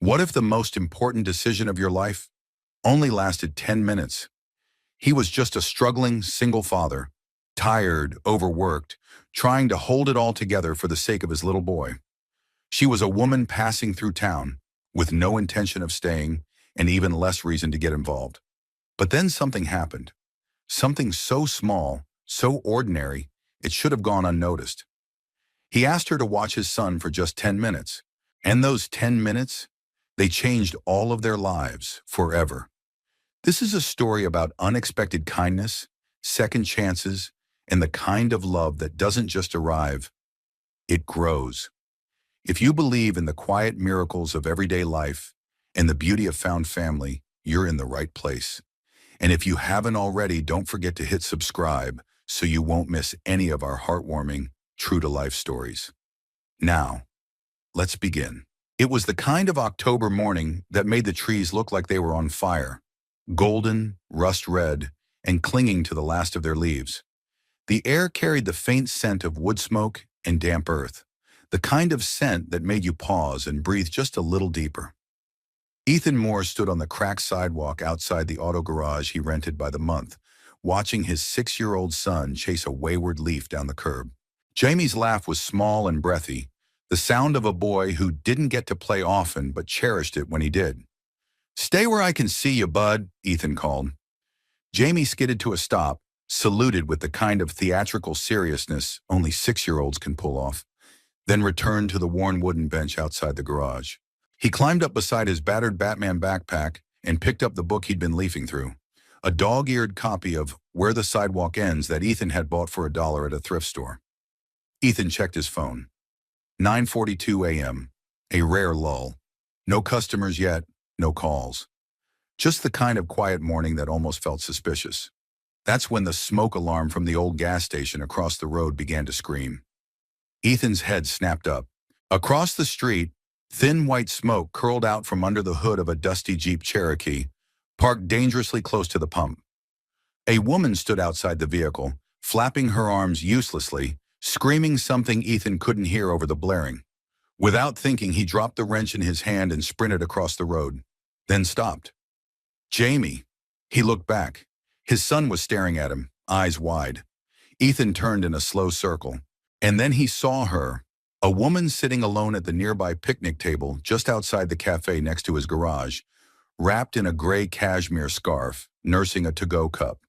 What if the most important decision of your life only lasted 10 minutes? He was just a struggling single father, tired, overworked, trying to hold it all together for the sake of his little boy. She was a woman passing through town with no intention of staying and even less reason to get involved. But then something happened. Something so small, so ordinary, it should have gone unnoticed. He asked her to watch his son for just 10 minutes. And those 10 minutes, they changed all of their lives forever. This is a story about unexpected kindness, second chances, and the kind of love that doesn't just arrive, it grows. If you believe in the quiet miracles of everyday life and the beauty of found family, you're in the right place. And if you haven't already, don't forget to hit subscribe so you won't miss any of our heartwarming, true-to-life stories. Now, let's begin. It was the kind of October morning that made the trees look like they were on fire, golden, rust red, and clinging to the last of their leaves. The air carried the faint scent of wood smoke and damp earth, the kind of scent that made you pause and breathe just a little deeper. Ethan Moore stood on the cracked sidewalk outside the auto garage he rented by the month, watching his 6-year-old son chase a wayward leaf down the curb. Jamie's laugh was small and breathy, the sound of a boy who didn't get to play often but cherished it when he did. "Stay where I can see you, bud," Ethan called. Jamie skidded to a stop, saluted with the kind of theatrical seriousness only 6-year-olds can pull off, then returned to the worn wooden bench outside the garage. He climbed up beside his battered Batman backpack and picked up the book he'd been leafing through, a dog-eared copy of Where the Sidewalk Ends that Ethan had bought for $1 at a thrift store. Ethan checked his phone. 9:42 a.m., a rare lull. No customers yet, no calls. Just the kind of quiet morning that almost felt suspicious. That's when the smoke alarm from the old gas station across the road began to scream. Ethan's head snapped up. Across the street, thin white smoke curled out from under the hood of a dusty Jeep Cherokee, parked dangerously close to the pump. A woman stood outside the vehicle, flapping her arms uselessly, screaming something Ethan couldn't hear over the blaring. Without thinking, he dropped the wrench in his hand and sprinted across the road, then stopped. Jamie. He looked back. His son was staring at him, eyes wide. Ethan turned in a slow circle, and then he saw her, a woman sitting alone at the nearby picnic table just outside the cafe next to his garage, wrapped in a gray cashmere scarf, nursing a to-go cup.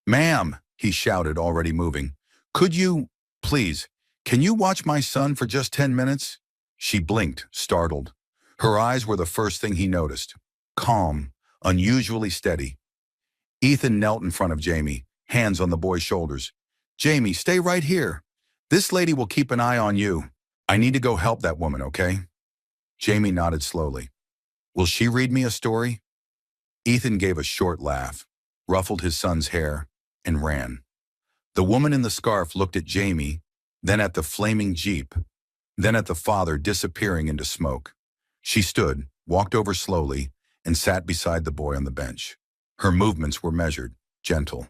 "Ma'am," he shouted, already moving, "could you, please, can you watch my son for just 10 minutes? She blinked, startled. Her eyes were the first thing he noticed. Calm, unusually steady. Ethan knelt in front of Jamie, hands on the boy's shoulders. "Jamie, stay right here. This lady will keep an eye on you. I need to go help that woman, okay?" Jamie nodded slowly. "Will she read me a story?" Ethan gave a short laugh, ruffled his son's hair, and ran. The woman in the scarf looked at Jamie, then at the flaming Jeep, then at the father disappearing into smoke. She stood, walked over slowly, and sat beside the boy on the bench. Her movements were measured, gentle.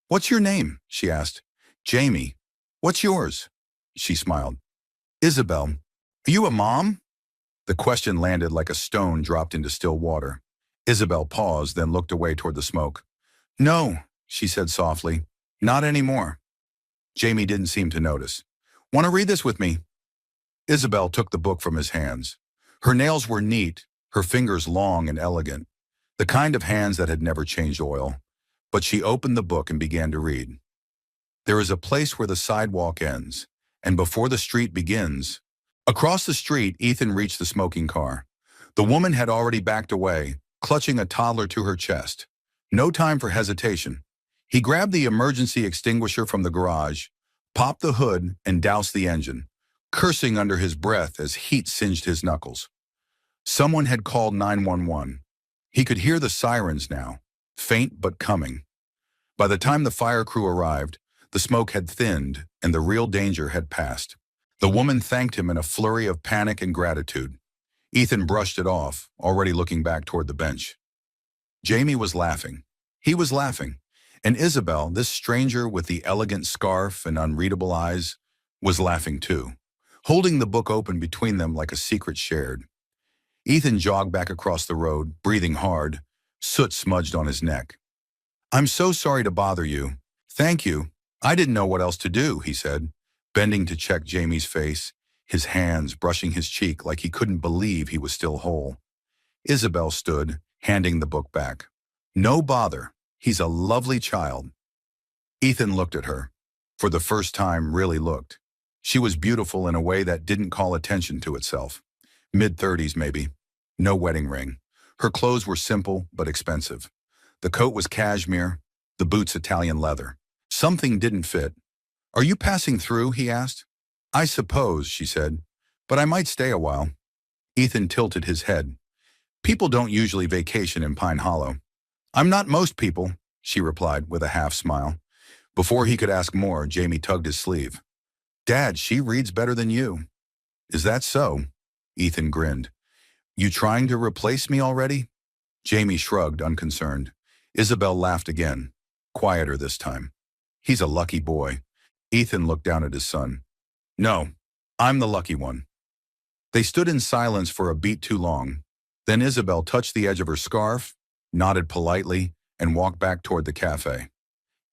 "What's your name?" she asked. "Jamie. What's yours?" She smiled. "Isabel. Are you a mom?" The question landed like a stone dropped into still water. Isabel paused, then looked away toward the smoke. "No," she said softly. "Not anymore." Jamie didn't seem to notice. "Want to read this with me?" Isabel took the book from his hands. Her nails were neat, her fingers long and elegant, the kind of hands that had never changed oil. But she opened the book and began to read. "There is a place where the sidewalk ends, and before the street begins." Across the street, Ethan reached the smoking car. The woman had already backed away, clutching a toddler to her chest. No time for hesitation. He grabbed the emergency extinguisher from the garage, popped the hood, and doused the engine, cursing under his breath as heat singed his knuckles. Someone had called 911. He could hear the sirens now, faint but coming. By the time the fire crew arrived, the smoke had thinned and the real danger had passed. The woman thanked him in a flurry of panic and gratitude. Ethan brushed it off, already looking back toward the bench. Jamie was laughing. He was laughing. And Isabel, this stranger with the elegant scarf and unreadable eyes, was laughing too, holding the book open between them like a secret shared. Ethan jogged back across the road, breathing hard, soot smudged on his neck. "I'm so sorry to bother you. Thank you. I didn't know what else to do," he said, bending to check Jamie's face, his hands brushing his cheek like he couldn't believe he was still whole. Isabel stood, handing the book back. "No bother. He's a lovely child." Ethan looked at her. For the first time, really looked. She was beautiful in a way that didn't call attention to itself. Mid-30s, maybe. No wedding ring. Her clothes were simple but expensive. The coat was cashmere, the boots Italian leather. Something didn't fit. "Are you passing through?" he asked. "I suppose," she said, "but I might stay a while." Ethan tilted his head. "People don't usually vacation in Pine Hollow." "I'm not most people," she replied with a half smile. Before he could ask more, Jamie tugged his sleeve. "Dad, she reads better than you." "Is that so?" Ethan grinned. "You trying to replace me already?" Jamie shrugged, unconcerned. Isabel laughed again, quieter this time. "He's a lucky boy." Ethan looked down at his son. "No, I'm the lucky one." They stood in silence for a beat too long. Then Isabel touched the edge of her scarf, nodded politely, and walked back toward the cafe.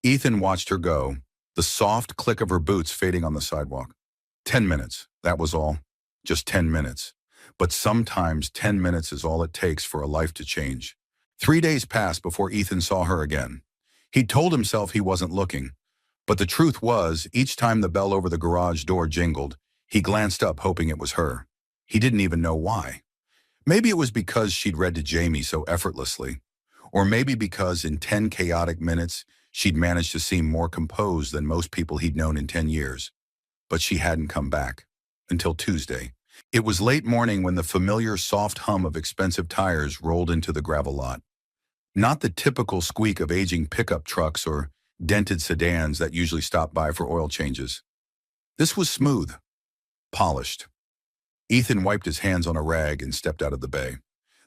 Ethan watched her go, the soft click of her boots fading on the sidewalk. 10 minutes, that was all. Just 10 minutes. But sometimes 10 minutes is all it takes for a life to change. 3 days passed before Ethan saw her again. He'd told himself he wasn't looking. But the truth was, each time the bell over the garage door jingled, he glanced up hoping it was her. He didn't even know why. Maybe it was because she'd read to Jamie so effortlessly. Or maybe because in 10 chaotic minutes, she'd managed to seem more composed than most people he'd known in 10 years. But she hadn't come back. Until Tuesday. It was late morning when the familiar soft hum of expensive tires rolled into the gravel lot. Not the typical squeak of aging pickup trucks or dented sedans that usually stop by for oil changes. This was smooth, polished. Ethan wiped his hands on a rag and stepped out of the bay.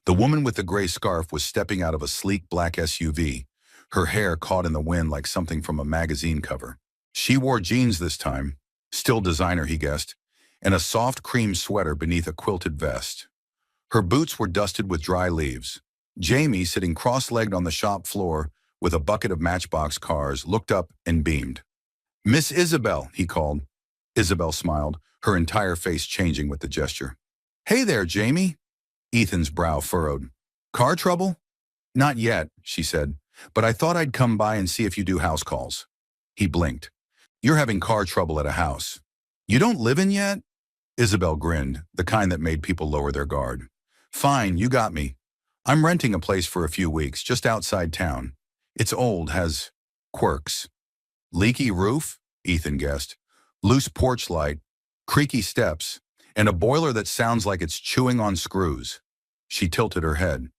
The woman with the gray scarf was stepping out of a sleek black SUV, her hair caught in the wind like something from a magazine cover. She wore jeans this time, still designer he guessed, and a soft cream sweater beneath a quilted vest. Her boots were dusted with dry leaves. Jamie, sitting cross-legged on the shop floor with a bucket of Matchbox cars, looked up and beamed. "Miss Isabel," he called. Isabel smiled, her entire face changing with the gesture. "Hey there, Jamie." Ethan's brow furrowed. "Car trouble?" "Not yet," she said, "but I thought I'd come by and see if you do house calls." He blinked. "You're having car trouble at a house. You don't live in yet?" Isabel grinned, the kind that made people lower their guard. "Fine, you got me. I'm renting a place for a few weeks, just outside town. It's old, has quirks." "Leaky roof?" Ethan guessed. "Loose porch light, creaky steps, and a boiler that sounds like it's chewing on screws." She tilted her head.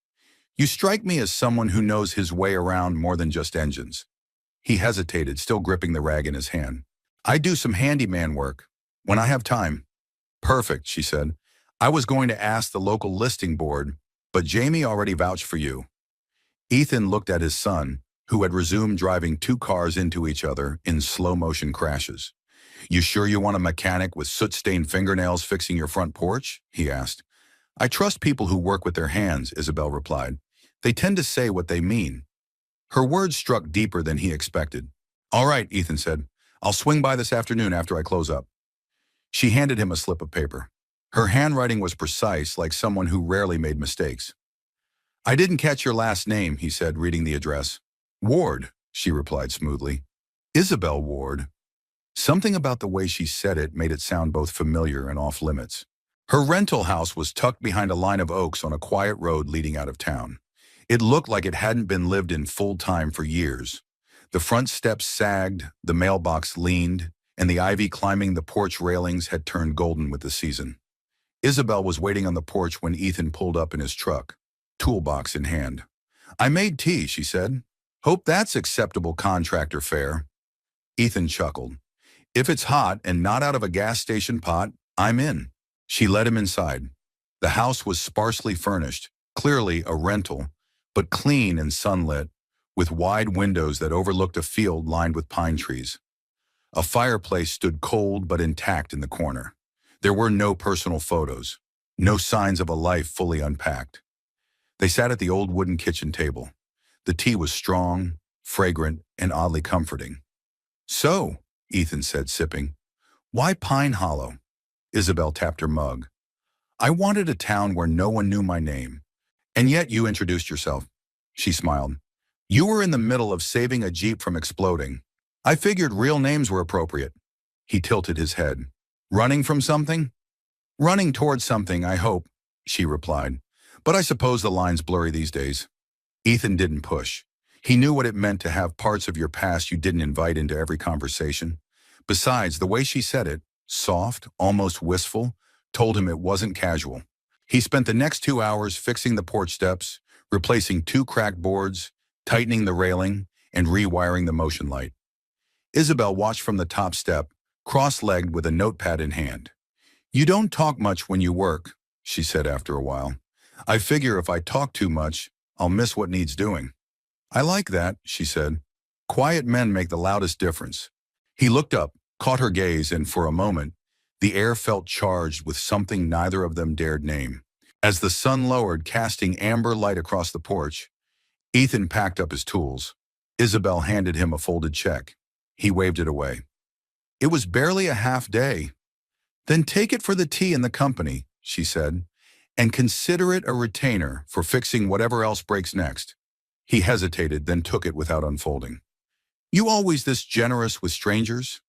"You strike me as someone who knows his way around more than just engines." He hesitated, still gripping the rag in his hand. "I do some handyman work, when I have time." "Perfect," she said. "I was going to ask the local listing board, but Jamie already vouched for you." Ethan looked at his son, who had resumed driving two cars into each other in slow-motion crashes. "You sure you want a mechanic with soot-stained fingernails fixing your front porch?" he asked. "I trust people who work with their hands," Isabel replied. "They tend to say what they mean." Her words struck deeper than he expected. "All right," Ethan said. "I'll swing by this afternoon after I close up." She handed him a slip of paper. Her handwriting was precise, like someone who rarely made mistakes. "I didn't catch your last name," he said, reading the address. "Ward," she replied smoothly. "Isabel Ward." Something about the way she said it made it sound both familiar and off-limits. Her rental house was tucked behind a line of oaks on a quiet road leading out of town. It looked like it hadn't been lived in full-time for years. The front steps sagged, the mailbox leaned, and the ivy climbing the porch railings had turned golden with the season. Isabel was waiting on the porch when Ethan pulled up in his truck, toolbox in hand. "I made tea," she said. "Hope that's acceptable contractor fare." Ethan chuckled. "If it's hot and not out of a gas station pot, I'm in." She led him inside. The house was sparsely furnished, clearly a rental, but clean and sunlit, with wide windows that overlooked a field lined with pine trees. A fireplace stood cold but intact in the corner. There were no personal photos. No signs of a life fully unpacked. They sat at the old wooden kitchen table. The tea was strong, fragrant, and oddly comforting. "So," Ethan said, sipping, "why Pine Hollow?" Isabel tapped her mug. "I wanted a town where no one knew my name. And yet you introduced yourself." She smiled. "You were in the middle of saving a Jeep from exploding. I figured real names were appropriate." He tilted his head. "Running from something?" "Running towards something, I hope," she replied. "But I suppose the line's blurry these days." Ethan didn't push. He knew what it meant to have parts of your past you didn't invite into every conversation. Besides, the way she said it, soft, almost wistful, told him it wasn't casual. He spent the next 2 hours fixing the porch steps, replacing 2 cracked boards, tightening the railing, and rewiring the motion light. Isabel watched from the top step, cross-legged with a notepad in hand. "You don't talk much when you work," she said after a while. "I figure if I talk too much, I'll miss what needs doing." "I like that," she said. "Quiet men make the loudest difference." He looked up, caught her gaze, and for a moment, the air felt charged with something neither of them dared name. As the sun lowered, casting amber light across the porch, Ethan packed up his tools. Isabel handed him a folded check. He waved it away. "It was barely a half day." "Then take it for the tea and the company," she said, "and consider it a retainer for fixing whatever else breaks next." He hesitated, then took it without unfolding. "You always this generous with strangers?"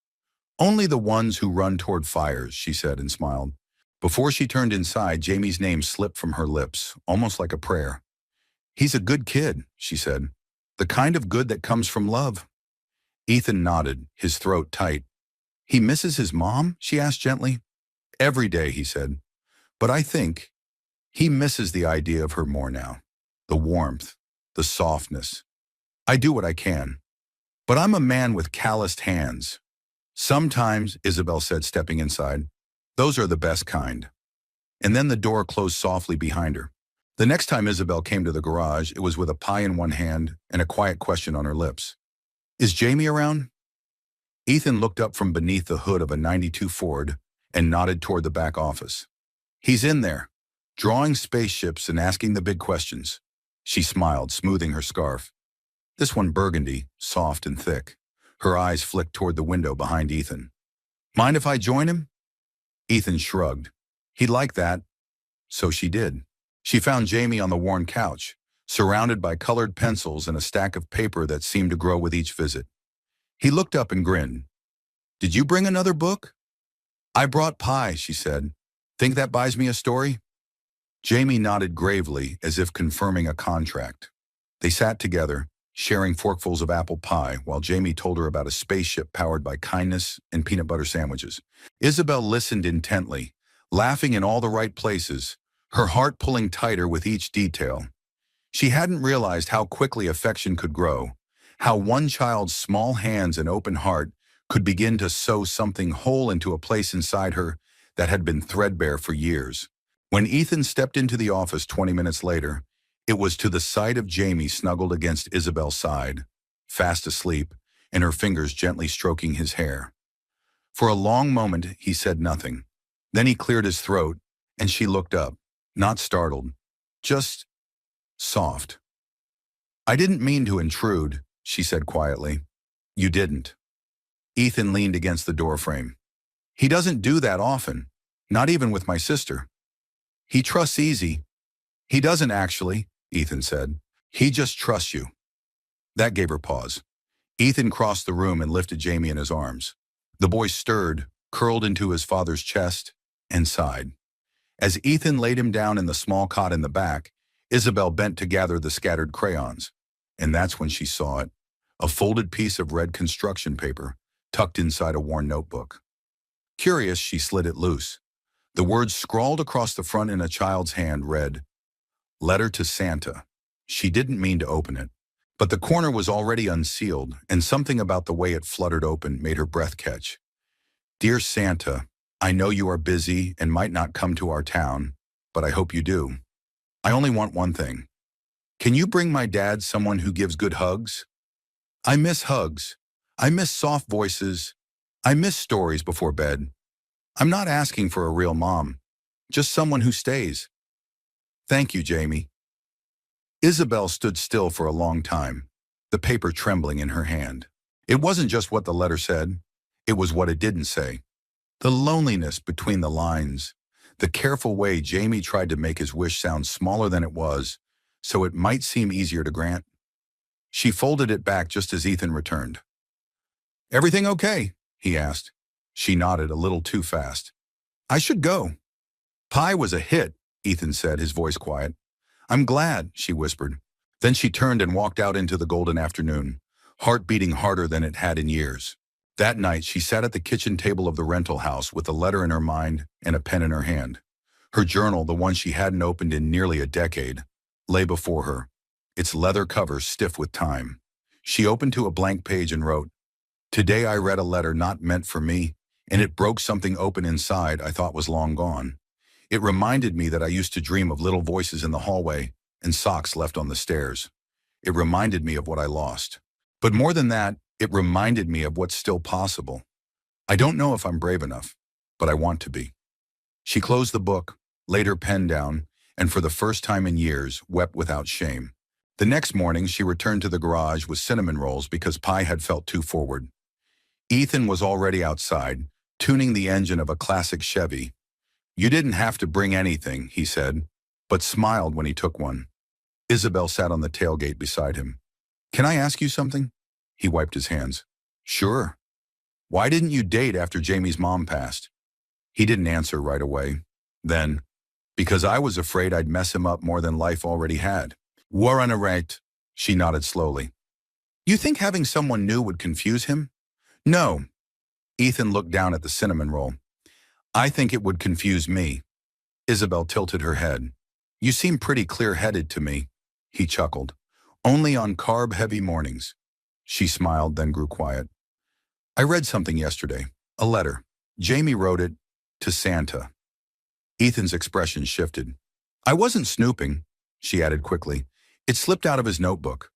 "Only the ones who run toward fires," she said and smiled. Before she turned inside, Jamie's name slipped from her lips, almost like a prayer. "He's a good kid," she said. "The kind of good that comes from love." Ethan nodded, his throat tight. "He misses his mom?" she asked gently. "Every day," he said. "But I think he misses the idea of her more now. The warmth, the softness. I do what I can. But I'm a man with calloused hands." "Sometimes," Isabel said, stepping inside, "those are the best kind." And then the door closed softly behind her. The next time Isabel came to the garage, it was with a pie in one hand and a quiet question on her lips. "Is Jamie around?" Ethan looked up from beneath the hood of a '92 Ford and nodded toward the back office. "He's in there, drawing spaceships and asking the big questions." She smiled, smoothing her scarf. This one burgundy, soft and thick. Her eyes flicked toward the window behind Ethan. "Mind if I join him?" Ethan shrugged. He'd like that. So she did. She found Jamie on the worn couch, surrounded by colored pencils and a stack of paper that seemed to grow with each visit. He looked up and grinned. "Did you bring another book?" "I brought pie," she said. "Think that buys me a story?" Jamie nodded gravely, as if confirming a contract. They sat together, sharing forkfuls of apple pie, while Jamie told her about a spaceship powered by kindness and peanut butter sandwiches. Isabel listened intently, laughing in all the right places, her heart pulling tighter with each detail. She hadn't realized how quickly affection could grow, how one child's small hands and open heart could begin to sew something whole into a place inside her that had been threadbare for years. When Ethan stepped into the office 20 minutes later, it was to the sight of Jamie snuggled against Isabel's side, fast asleep, and her fingers gently stroking his hair. For a long moment, he said nothing. Then he cleared his throat, and she looked up, not startled, just soft. "I didn't mean to intrude," she said quietly. "You didn't." Ethan leaned against the doorframe. "He doesn't do that often, not even with my sister. He trusts easy." "He doesn't actually," Ethan said. "He just trusts you." That gave her pause. Ethan crossed the room and lifted Jamie in his arms. The boy stirred, curled into his father's chest, and sighed. As Ethan laid him down in the small cot in the back, Isabel bent to gather the scattered crayons. And that's when she saw it, a folded piece of red construction paper tucked inside a worn notebook. Curious, she slid it loose. The words scrawled across the front in a child's hand read, "Letter to Santa." She didn't mean to open it, but the corner was already unsealed, and something about the way it fluttered open made her breath catch. "Dear Santa, I know you are busy and might not come to our town, but I hope you do. I only want one thing. Can you bring my dad someone who gives good hugs? I miss hugs. I miss soft voices. I miss stories before bed. I'm not asking for a real mom, Just someone who stays. Thank you, Jamie. Isabel stood still for a long time, the paper trembling in her hand. It wasn't just what the letter said, it was what it didn't say. The loneliness between the lines, the careful way Jamie tried to make his wish sound smaller than it was, so it might seem easier to grant. She folded it back just as Ethan returned. "Everything okay?" he asked. She nodded a little too fast. "I should go." "Pie was a hit," Ethan said, his voice quiet. "I'm glad," she whispered. Then she turned and walked out into the golden afternoon, heart beating harder than it had in years. That night, she sat at the kitchen table of the rental house with a letter in her mind and a pen in her hand. Her journal, the one she hadn't opened in nearly a decade, lay before her, its leather cover stiff with time. She opened to a blank page and wrote, "Today I read a letter not meant for me, and it broke something open inside I thought was long gone. It reminded me that I used to dream of little voices in the hallway and socks left on the stairs. It reminded me of what I lost. But more than that, it reminded me of what's still possible. I don't know if I'm brave enough, but I want to be." She closed the book, laid her pen down, and for the first time in years, wept without shame. The next morning, she returned to the garage with cinnamon rolls because Pie had felt too forward. Ethan was already outside, tuning the engine of a classic Chevy. "You didn't have to bring anything," he said, but smiled when he took one. Isabel sat on the tailgate beside him. "Can I ask you something?" He wiped his hands. "Sure." "Why didn't you date after Jamie's mom passed?" He didn't answer right away. Then, "Because I was afraid I'd mess him up more than life already had." "Warren right," she nodded slowly. "You think having someone new would confuse him?" "No." Ethan looked down at the cinnamon roll. "I think it would confuse me." Isabel tilted her head. "You seem pretty clear-headed to me." He chuckled. "Only on carb-heavy mornings." She smiled, then grew quiet. "I read something yesterday. A letter. Jamie wrote it to Santa." Ethan's expression shifted. "I wasn't snooping," she added quickly. "It slipped out of his notebook."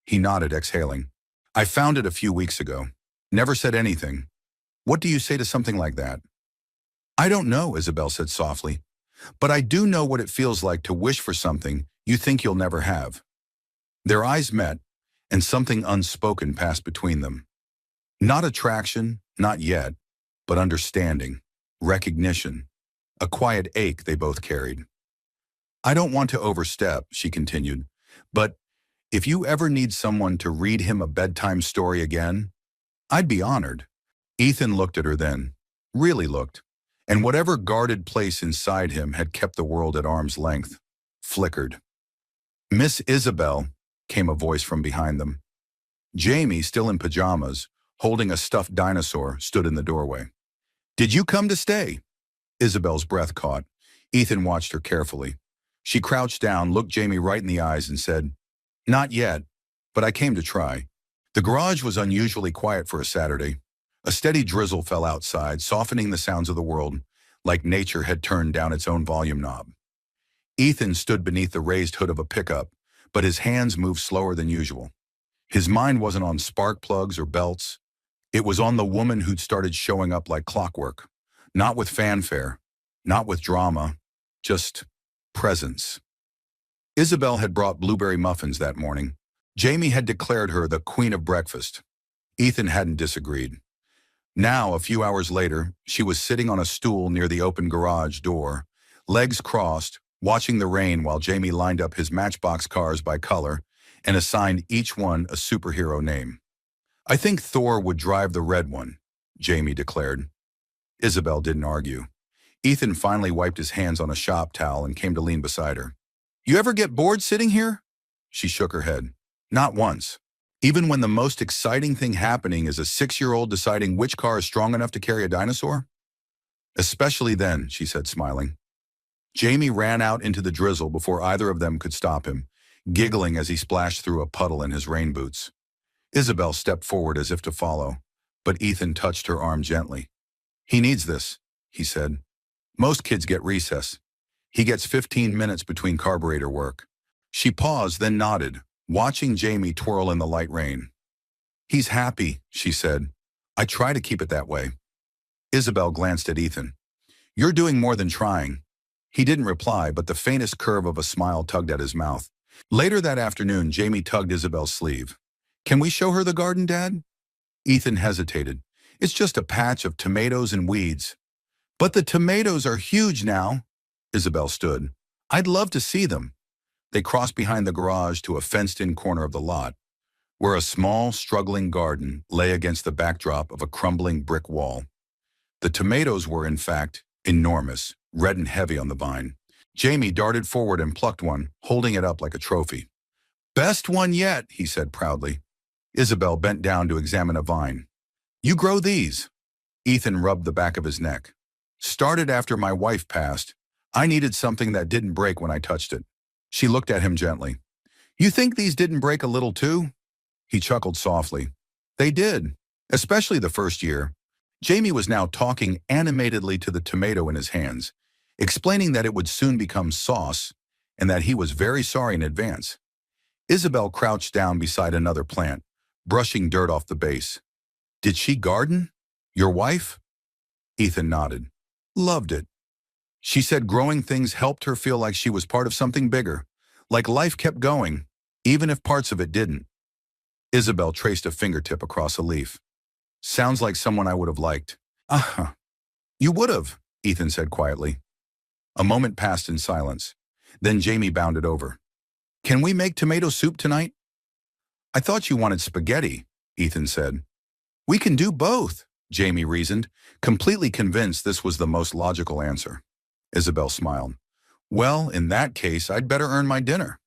He nodded, exhaling. "I found it a few weeks ago. Never said anything. What do you say to something like that?" "I don't know," Isabel said softly. "But I do know what it feels like to wish for something you think you'll never have." Their eyes met, and something unspoken passed between them. Not attraction, not yet, but understanding, recognition, a quiet ache they both carried. "I don't want to overstep," she continued, "but if you ever need someone to read him a bedtime story again, I'd be honored." Ethan looked at her then, really looked, and whatever guarded place inside him had kept the world at arm's length, flickered. "Miss Isabel," came a voice from behind them. Jamie, still in pajamas, holding a stuffed dinosaur, stood in the doorway. "Did you come to stay?" Isabel's breath caught. Ethan watched her carefully. She crouched down, looked Jamie right in the eyes, and said, "Not yet, but I came to try." The garage was unusually quiet for a Saturday. A steady drizzle fell outside, softening the sounds of the world, like nature had turned down its own volume knob. Ethan stood beneath the raised hood of a pickup, but his hands moved slower than usual. His mind wasn't on spark plugs or belts. It was on the woman who'd started showing up like clockwork. Not with fanfare, not with drama, just presence. Isabel had brought blueberry muffins that morning. Jamie had declared her the queen of breakfast. Ethan hadn't disagreed. Now, a few hours later, she was sitting on a stool near the open garage door, legs crossed, watching the rain while Jamie lined up his Matchbox cars by color and assigned each one a superhero name. "I think Thor would drive the red one," Jamie declared. Isabel didn't argue. Ethan finally wiped his hands on a shop towel and came to lean beside her. "You ever get bored sitting here?" She shook her head. "Not once. Even when the most exciting thing happening is a 6-year-old deciding which car is strong enough to carry a dinosaur?" "Especially then," she said, smiling. Jamie ran out into the drizzle before either of them could stop him, giggling as he splashed through a puddle in his rain boots. Isabel stepped forward as if to follow, but Ethan touched her arm gently. "He needs this," he said. "Most kids get recess. He gets 15 minutes between carburetor work." She paused, then nodded, watching Jamie twirl in the light rain. "He's happy," she said. "I try to keep it that way." Isabel glanced at Ethan. "You're doing more than trying. He didn't reply, but the faintest curve of a smile tugged at his mouth. Later that afternoon, Jamie tugged Isabel's sleeve. "Can we show her the garden, Dad?" Ethan hesitated. "It's just a patch of tomatoes and weeds." "But the tomatoes are huge now." Isabel stood. "I'd love to see them." They crossed behind the garage to a fenced-in corner of the lot, where a small, struggling garden lay against the backdrop of a crumbling brick wall. The tomatoes were, in fact, enormous, red and heavy on the vine. Jamie darted forward and plucked one, holding it up like a trophy. "Best one yet," he said proudly. Isabel bent down to examine a vine. "You grow these?" Ethan rubbed the back of his neck. "Started after my wife passed. I needed something that didn't break when I touched it." She looked at him gently. "You think these didn't break a little too?" He chuckled softly. "They did, especially the first year." Jamie was now talking animatedly to the tomato in his hands, explaining that it would soon become sauce and that he was very sorry in advance. Isabel crouched down beside another plant, brushing dirt off the base. "Did she garden? Your wife?" Ethan nodded. "Loved it. She said growing things helped her feel like she was part of something bigger, like life kept going, even if parts of it didn't." Isabel traced a fingertip across a leaf. "Sounds like someone I would have liked." "Uh-huh. You would have," Ethan said quietly. A moment passed in silence. Then Jamie bounded over. "Can we make tomato soup tonight?" "I thought you wanted spaghetti," Ethan said. "We can do both," Jamie reasoned, completely convinced this was the most logical answer. Isabel smiled. "Well, in that case, I'd better earn my dinner."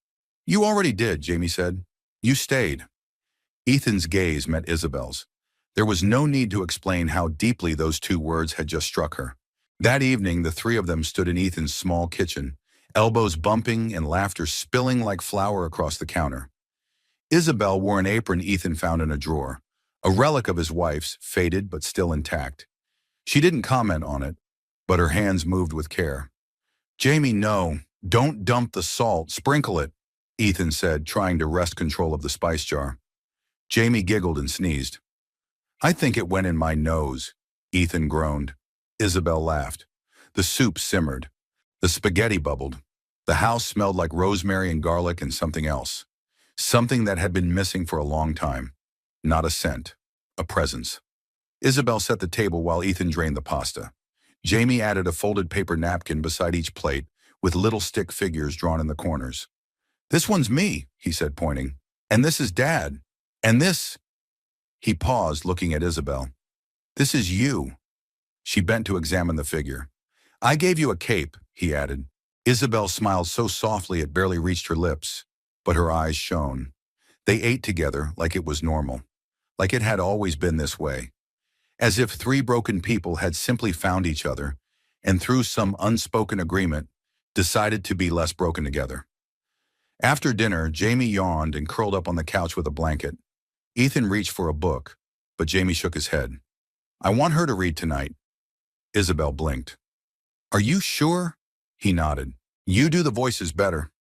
"You already did," Jamie said. "You stayed." Ethan's gaze met Isabel's. There was no need to explain how deeply those two words had just struck her. That evening, the three of them stood in Ethan's small kitchen, elbows bumping and laughter spilling like flour across the counter. Isabel wore an apron Ethan found in a drawer, a relic of his wife's, faded but still intact. She didn't comment on it, but her hands moved with care. "Jamie, no, don't dump the salt, sprinkle it," Ethan said, trying to wrest control of the spice jar. Jamie giggled and sneezed. "I think it went in my nose," Ethan groaned. Isabel laughed. The soup simmered. The spaghetti bubbled. The house smelled like rosemary and garlic and something else. Something that had been missing for a long time. Not a scent. A presence. Isabel set the table while Ethan drained the pasta. Jamie added a folded paper napkin beside each plate, with little stick figures drawn in the corners. "This one's me," he said, pointing. "And this is Dad. And this—" He paused, looking at Isabel. "This is you." She bent to examine the figure. "I gave you a cape," he added. Isabel smiled so softly it barely reached her lips, but her eyes shone. They ate together like it was normal, like it had always been this way, as if three broken people had simply found each other and through some unspoken agreement decided to be less broken together. After dinner, Jamie yawned and curled up on the couch with a blanket. Ethan reached for a book, but Jamie shook his head. "I want her to read tonight." Isabel blinked. "Are you sure?" He nodded. "You do the voices better."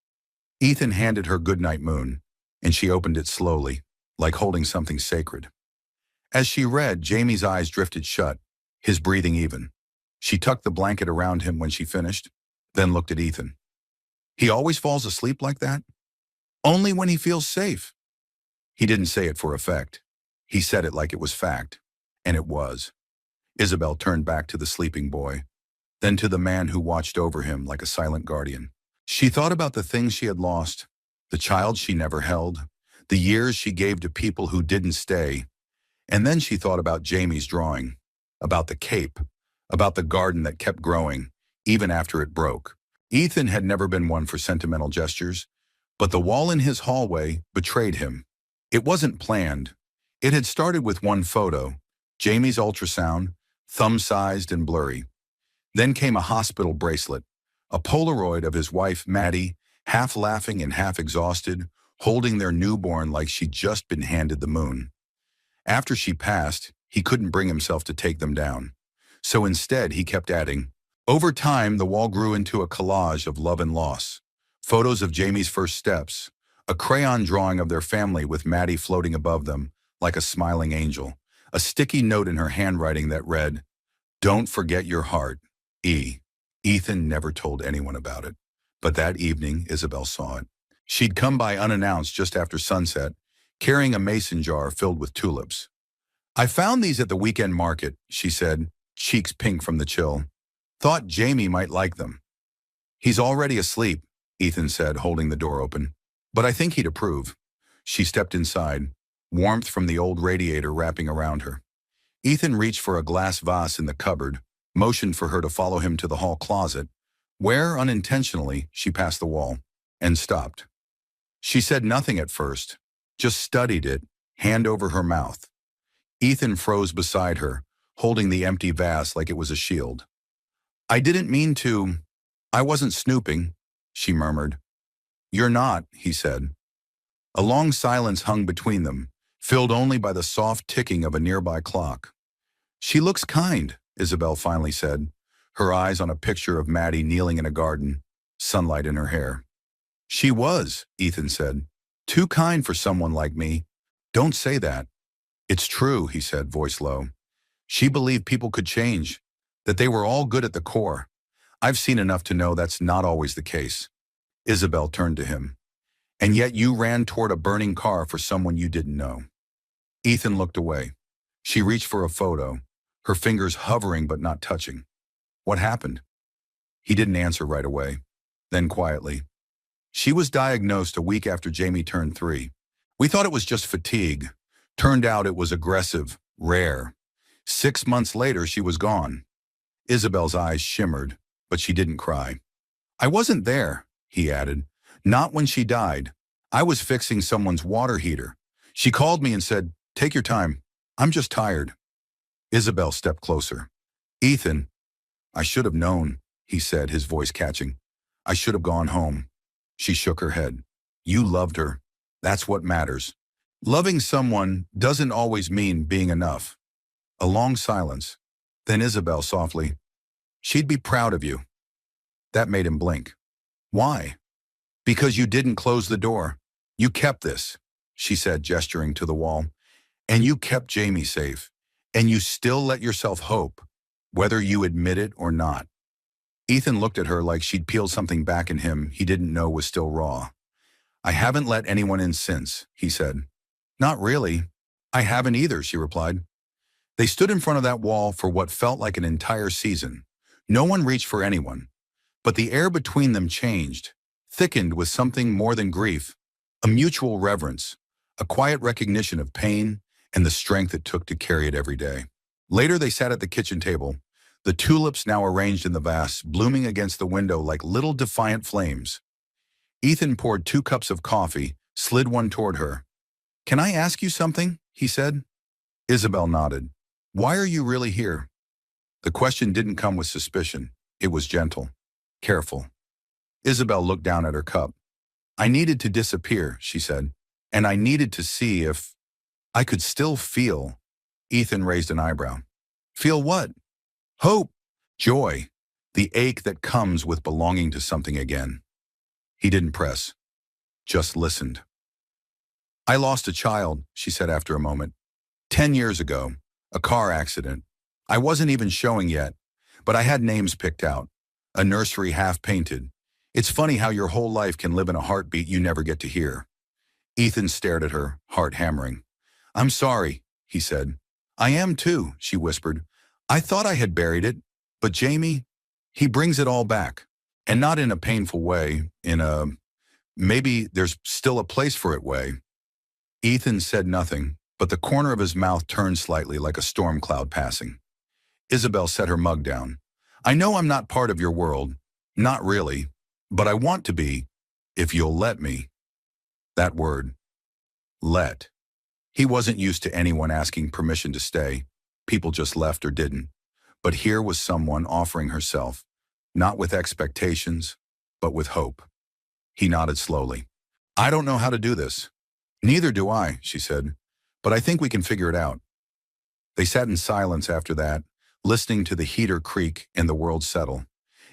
Ethan handed her Goodnight Moon, and she opened it slowly, like holding something sacred. As she read, Jamie's eyes drifted shut, his breathing even. She tucked the blanket around him when she finished, then looked at Ethan. "He always falls asleep like that?" "Only when he feels safe." He didn't say it for effect. He said it like it was fact, and it was. Isabel turned back to the sleeping boy, then to the man who watched over him like a silent guardian. She thought about the things she had lost, the child she never held, the years she gave to people who didn't stay, and then she thought about Jamie's drawing, about the cape, about the garden that kept growing, even after it broke. Ethan had never been one for sentimental gestures, but the wall in his hallway betrayed him. It wasn't planned. It had started with one photo, Jamie's ultrasound, thumb-sized and blurry. Then came a hospital bracelet, a Polaroid of his wife, Maddie, half laughing and half exhausted, holding their newborn like she'd just been handed the moon. After she passed, he couldn't bring himself to take them down. So instead, he kept adding. Over time, the wall grew into a collage of love and loss. Photos of Jamie's first steps, a crayon drawing of their family with Maddie floating above them like a smiling angel, a sticky note in her handwriting that read, "Don't forget your heart, E." Ethan never told anyone about it, but that evening Isabel saw it. She'd come by unannounced just after sunset, carrying a mason jar filled with tulips. "I found these at the weekend market," she said, cheeks pink from the chill. "Thought Jamie might like them." "He's already asleep," Ethan said, holding the door open. "But I think he'd approve." She stepped inside, warmth from the old radiator wrapping around her. Ethan reached for a glass vase in the cupboard, motioned for her to follow him to the hall closet, where, unintentionally, she passed the wall, and stopped. She said nothing at first, just studied it, hand over her mouth. Ethan froze beside her, holding the empty vase like it was a shield. "I didn't mean to. I wasn't snooping," she murmured. "You're not," he said. A long silence hung between them, filled only by the soft ticking of a nearby clock. "She looks kind," Isabel finally said, her eyes on a picture of Maddie kneeling in a garden, sunlight in her hair. "She was," Ethan said. "Too kind for someone like me." "Don't say that." "It's true," he said, voice low. "She believed people could change, that they were all good at the core. I've seen enough to know that's not always the case." Isabel turned to him. "And yet you ran toward a burning car for someone you didn't know." Ethan looked away. She reached for a photo, her fingers hovering but not touching. "What happened?" He didn't answer right away. Then quietly, "She was diagnosed a week after Jamie turned 3. We thought it was just fatigue. Turned out it was aggressive, rare. 6 months later, she was gone." Isabel's eyes shimmered, but she didn't cry. "I wasn't there," he added. "Not when she died. I was fixing someone's water heater. She called me and said, 'Take your time. I'm just tired.'" Isabel stepped closer. "Ethan, I should have known," he said, his voice catching. "I should have gone home." She shook her head. "You loved her. That's what matters. Loving someone doesn't always mean being enough." A long silence. Then Isabel softly, "She'd be proud of you." That made him blink. "Why?" "Because you didn't close the door. You kept this," she said, gesturing to the wall. "And you kept Jamie safe. And you still let yourself hope, whether you admit it or not." Ethan looked at her like she'd peeled something back in him he didn't know was still raw. "I haven't let anyone in since," he said. "Not really. I haven't either," she replied. They stood in front of that wall for what felt like an entire season. No one reached for anyone. But the air between them changed, thickened with something more than grief, a mutual reverence, a quiet recognition of pain and the strength it took to carry it every day. Later they sat at the kitchen table, the tulips now arranged in the vase, blooming against the window like little defiant flames. Ethan poured 2 cups of coffee, slid one toward her. "Can I ask you something?" he said. Isabel nodded. "Why are you really here?" The question didn't come with suspicion. It was gentle, careful. Isabel looked down at her cup. "I needed to disappear," she said, "and I needed to see if I could still feel." Ethan raised an eyebrow. "Feel what?" "Hope, joy, the ache that comes with belonging to something again." He didn't press, just listened. "I lost a child," she said after a moment. 10 years ago, a car accident. I wasn't even showing yet, but I had names picked out. A nursery half-painted. It's funny how your whole life can live in a heartbeat you never get to hear. Ethan stared at her, heart hammering. "I'm sorry," he said. "I am too," she whispered. "I thought I had buried it, but Jamie, he brings it all back. And not in a painful way, in a, maybe there's still a place for it way." Ethan said nothing, but the corner of his mouth turned slightly like a storm cloud passing. Isabel set her mug down. "I know I'm not part of your world. Not really. But I want to be, if you'll let me." That word. Let. He wasn't used to anyone asking permission to stay. People just left or didn't. But here was someone offering herself, not with expectations, but with hope. He nodded slowly. "I don't know how to do this." "Neither do I," she said. "But I think we can figure it out." They sat in silence after that, listening to the heater creak and the world settle.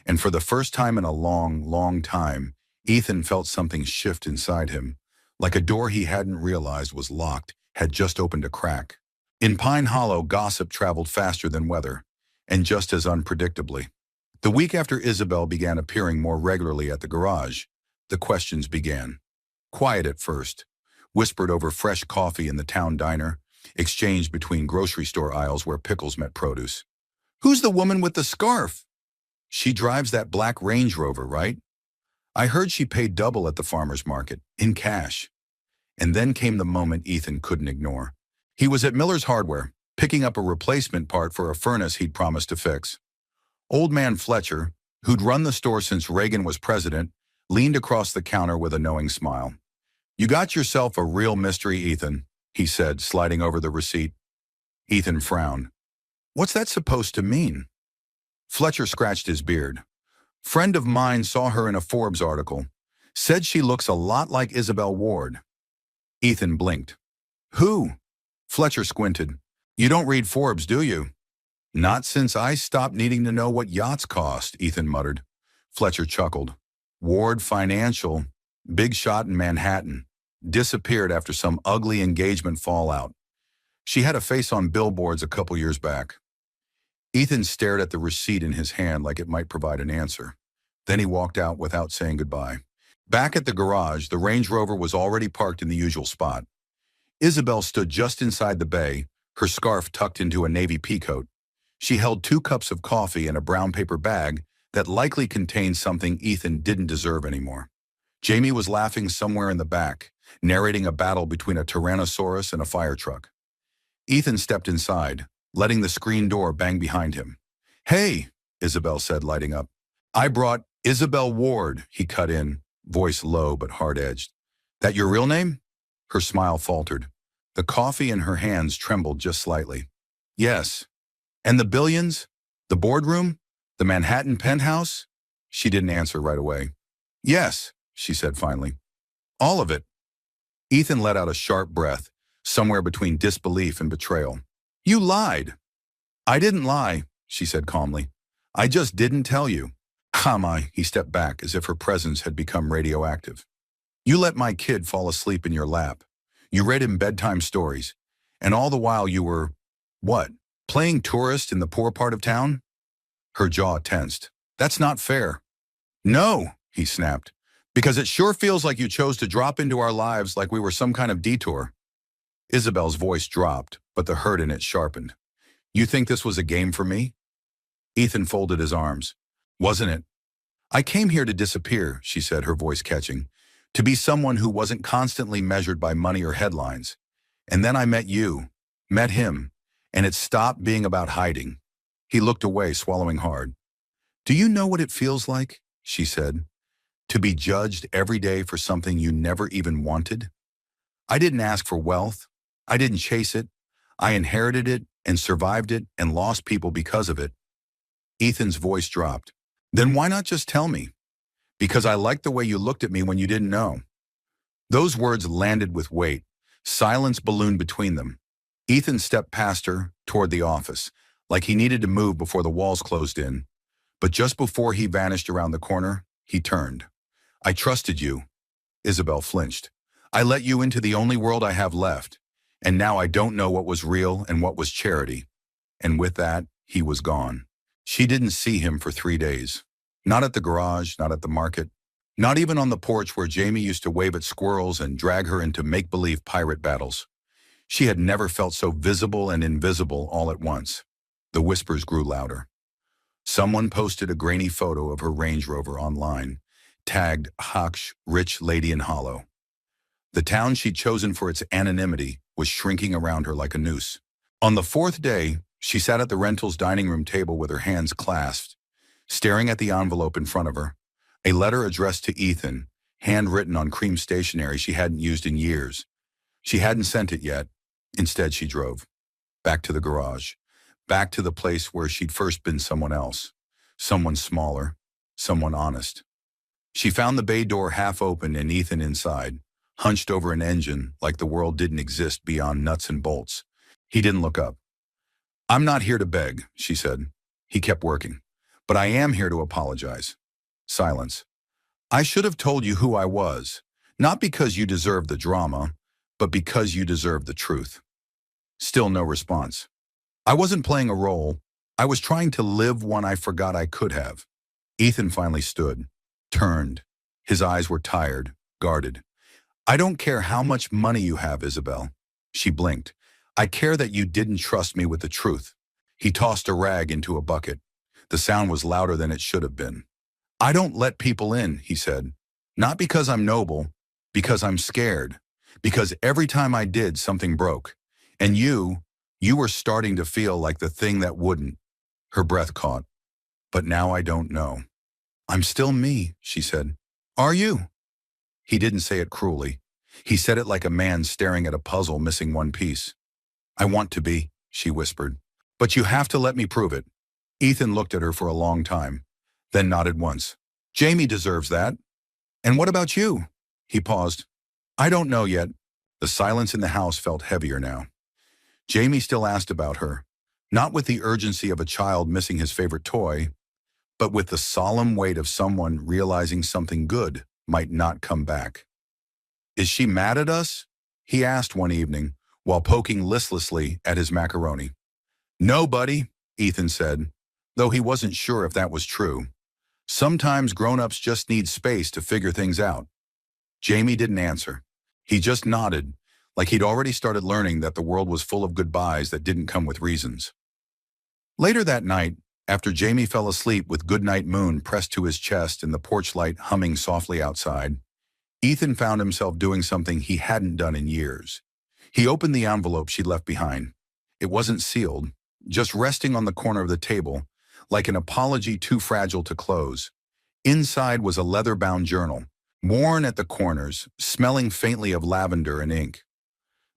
And for the first time in a long, long time, Ethan felt something shift inside him, like a door he hadn't realized was locked had just opened a crack. In Pine Hollow, gossip traveled faster than weather, and just as unpredictably. The week after Isabel began appearing more regularly at the garage, the questions began. Quiet at first, whispered over fresh coffee in the town diner, exchanged between grocery store aisles where pickles met produce. "Who's the woman with the scarf?" "She drives that black Range Rover, right? I heard she paid double at the farmer's market, in cash." And then came the moment Ethan couldn't ignore. He was at Miller's Hardware, picking up a replacement part for a furnace he'd promised to fix. Old man Fletcher, who'd run the store since Reagan was president, leaned across the counter with a knowing smile. "You got yourself a real mystery, Ethan," he said, sliding over the receipt. Ethan frowned. "What's that supposed to mean?" Fletcher scratched his beard. "Friend of mine saw her in a Forbes article. Said she looks a lot like Isabel Ward." Ethan blinked. "Who?" Fletcher squinted. "You don't read Forbes, do you?" "Not since I stopped needing to know what yachts cost," Ethan muttered. Fletcher chuckled. "Ward Financial, big shot in Manhattan, disappeared after some ugly engagement fallout. She had a face on billboards a couple years back." Ethan stared at the receipt in his hand like it might provide an answer. Then he walked out without saying goodbye. Back at the garage, the Range Rover was already parked in the usual spot. Isabel stood just inside the bay, her scarf tucked into a navy peacoat. She held 2 cups of coffee in a brown paper bag that likely contained something Ethan didn't deserve anymore. Jamie was laughing somewhere in the back, narrating a battle between a Tyrannosaurus and a fire truck. Ethan stepped inside, letting the screen door bang behind him. "Hey," Isabel said, lighting up. "I brought Isabel Ward," he cut in, voice low but hard-edged. "That your real name?" Her smile faltered. The coffee in her hands trembled just slightly. "Yes." "And the billions? The boardroom? The Manhattan penthouse?" She didn't answer right away. "Yes," she said finally. "All of it." Ethan let out a sharp breath, somewhere between disbelief and betrayal. "You lied." "I didn't lie," she said calmly. "I just didn't tell you." He stepped back as if her presence had become radioactive. "You let my kid fall asleep in your lap. You read him bedtime stories. And all the while you were, what, playing tourist in the poor part of town?" Her jaw tensed. "That's not fair." "No," he snapped, "because it sure feels like you chose to drop into our lives like we were some kind of detour." Isabel's voice dropped, but the hurt in it sharpened. "You think this was a game for me?" Ethan folded his arms. "Wasn't it? I came here to disappear," she said, her voice catching, "to be someone who wasn't constantly measured by money or headlines. And then I met you, met him, and it stopped being about hiding." He looked away, swallowing hard. "Do you know what it feels like," she said, "to be judged every day for something you never even wanted? I didn't ask for wealth. I didn't chase it. I inherited it and survived it and lost people because of it." Ethan's voice dropped. "Then why not just tell me?" "Because I liked the way you looked at me when you didn't know." Those words landed with weight. Silence ballooned between them. Ethan stepped past her, toward the office, like he needed to move before the walls closed in. But just before he vanished around the corner, he turned. "I trusted you." Isabel flinched. "I let you into the only world I have left, and now I don't know what was real and what was charity." And with that, he was gone. She didn't see him for 3 days. Not at the garage, not at the market, not even on the porch where Jamie used to wave at squirrels and drag her into make-believe pirate battles. She had never felt so visible and invisible all at once. The whispers grew louder. Someone posted a grainy photo of her Range Rover online, tagged "Haksh, Rich Lady in Hollow." The town she'd chosen for its anonymity was shrinking around her like a noose. On the 4th day, she sat at the rental's dining room table with her hands clasped, staring at the envelope in front of her, a letter addressed to Ethan, handwritten on cream stationery she hadn't used in years. She hadn't sent it yet. Instead, she drove. Back to the garage. Back to the place where she'd first been someone else. Someone smaller. Someone honest. She found the bay door half open and Ethan inside, hunched over an engine like the world didn't exist beyond nuts and bolts. He didn't look up. "I'm not here to beg," she said. He kept working. "But I am here to apologize." Silence. "I should have told you who I was, not because you deserve the drama, but because you deserve the truth." Still no response. "I wasn't playing a role. I was trying to live one I forgot I could have." Ethan finally stood, turned. His eyes were tired, guarded. I don't care how much money you have, Isabel. She blinked. I care that you didn't trust me with the truth. He tossed a rag into a bucket. The sound was louder than it should have been. I don't let people in, he said. Not because I'm noble, because I'm scared. Because every time I did, something broke. And you were starting to feel like the thing that wouldn't. Her breath caught. But now I don't know. I'm still me, she said. Are you? He didn't say it cruelly. He said it like a man staring at a puzzle missing one piece. I want to be, she whispered. But you have to let me prove it. Ethan looked at her for a long time, then nodded once. Jamie deserves that. And what about you? He paused. I don't know yet. The silence in the house felt heavier now. Jamie still asked about her, not with the urgency of a child missing his favorite toy, but with the solemn weight of someone realizing something good might not come back. Is she mad at us? He asked one evening, while poking listlessly at his macaroni. No, buddy, Ethan said, though he wasn't sure if that was true. Sometimes grown-ups just need space to figure things out. Jamie didn't answer. He just nodded, like he'd already started learning that the world was full of goodbyes that didn't come with reasons. Later that night, after Jamie fell asleep with Goodnight Moon pressed to his chest and the porch light humming softly outside, Ethan found himself doing something he hadn't done in years. He opened the envelope she'd left behind. It wasn't sealed, just resting on the corner of the table, like an apology too fragile to close. Inside was a leather-bound journal, worn at the corners, smelling faintly of lavender and ink.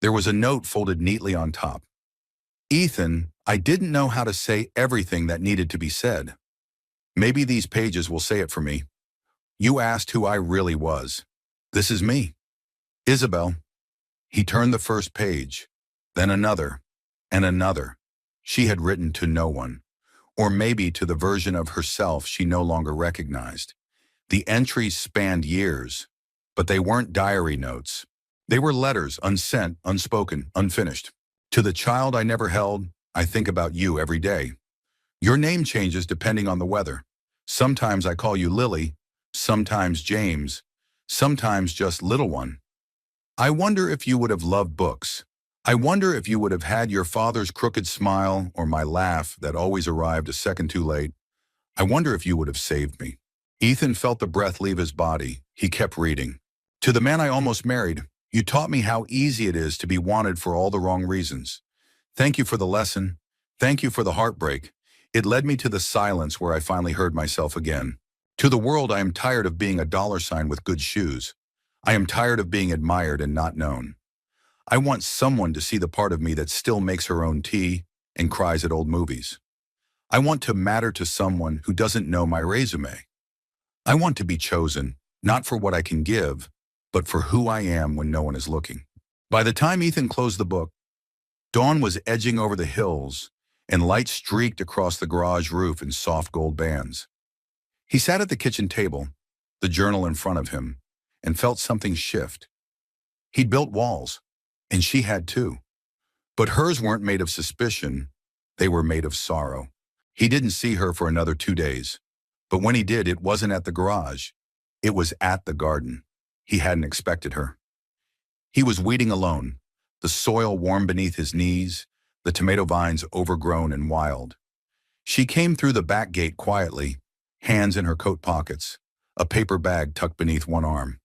There was a note folded neatly on top. Ethan, I didn't know how to say everything that needed to be said. Maybe these pages will say it for me. You asked who I really was. This is me. Isabel. He turned the first page, then another, and another. She had written to no one, or maybe to the version of herself she no longer recognized. The entries spanned years, but they weren't diary notes. They were letters, unsent, unspoken, unfinished. To the child I never held, I think about you every day. Your name changes depending on the weather. Sometimes I call you Lily, sometimes James, sometimes just Little One. I wonder if you would have loved books. I wonder if you would have had your father's crooked smile or my laugh that always arrived a second too late. I wonder if you would have saved me. Ethan felt the breath leave his body. He kept reading. To the man I almost married, you taught me how easy it is to be wanted for all the wrong reasons. Thank you for the lesson. Thank you for the heartbreak. It led me to the silence where I finally heard myself again. To the world, I am tired of being a dollar sign with good shoes. I am tired of being admired and not known. I want someone to see the part of me that still makes her own tea and cries at old movies. I want to matter to someone who doesn't know my resume. I want to be chosen, not for what I can give, but for who I am when no one is looking. By the time Ethan closed the book, dawn was edging over the hills, and light streaked across the garage roof in soft gold bands. He sat at the kitchen table, the journal in front of him, and felt something shift. He'd built walls, and she had too. But hers weren't made of suspicion, they were made of sorrow. He didn't see her for another 2 days. But when he did, it wasn't at the garage. It was at the garden. He hadn't expected her. He was weeding alone, the soil warm beneath his knees, the tomato vines overgrown and wild. She came through the back gate quietly, hands in her coat pockets, a paper bag tucked beneath one arm.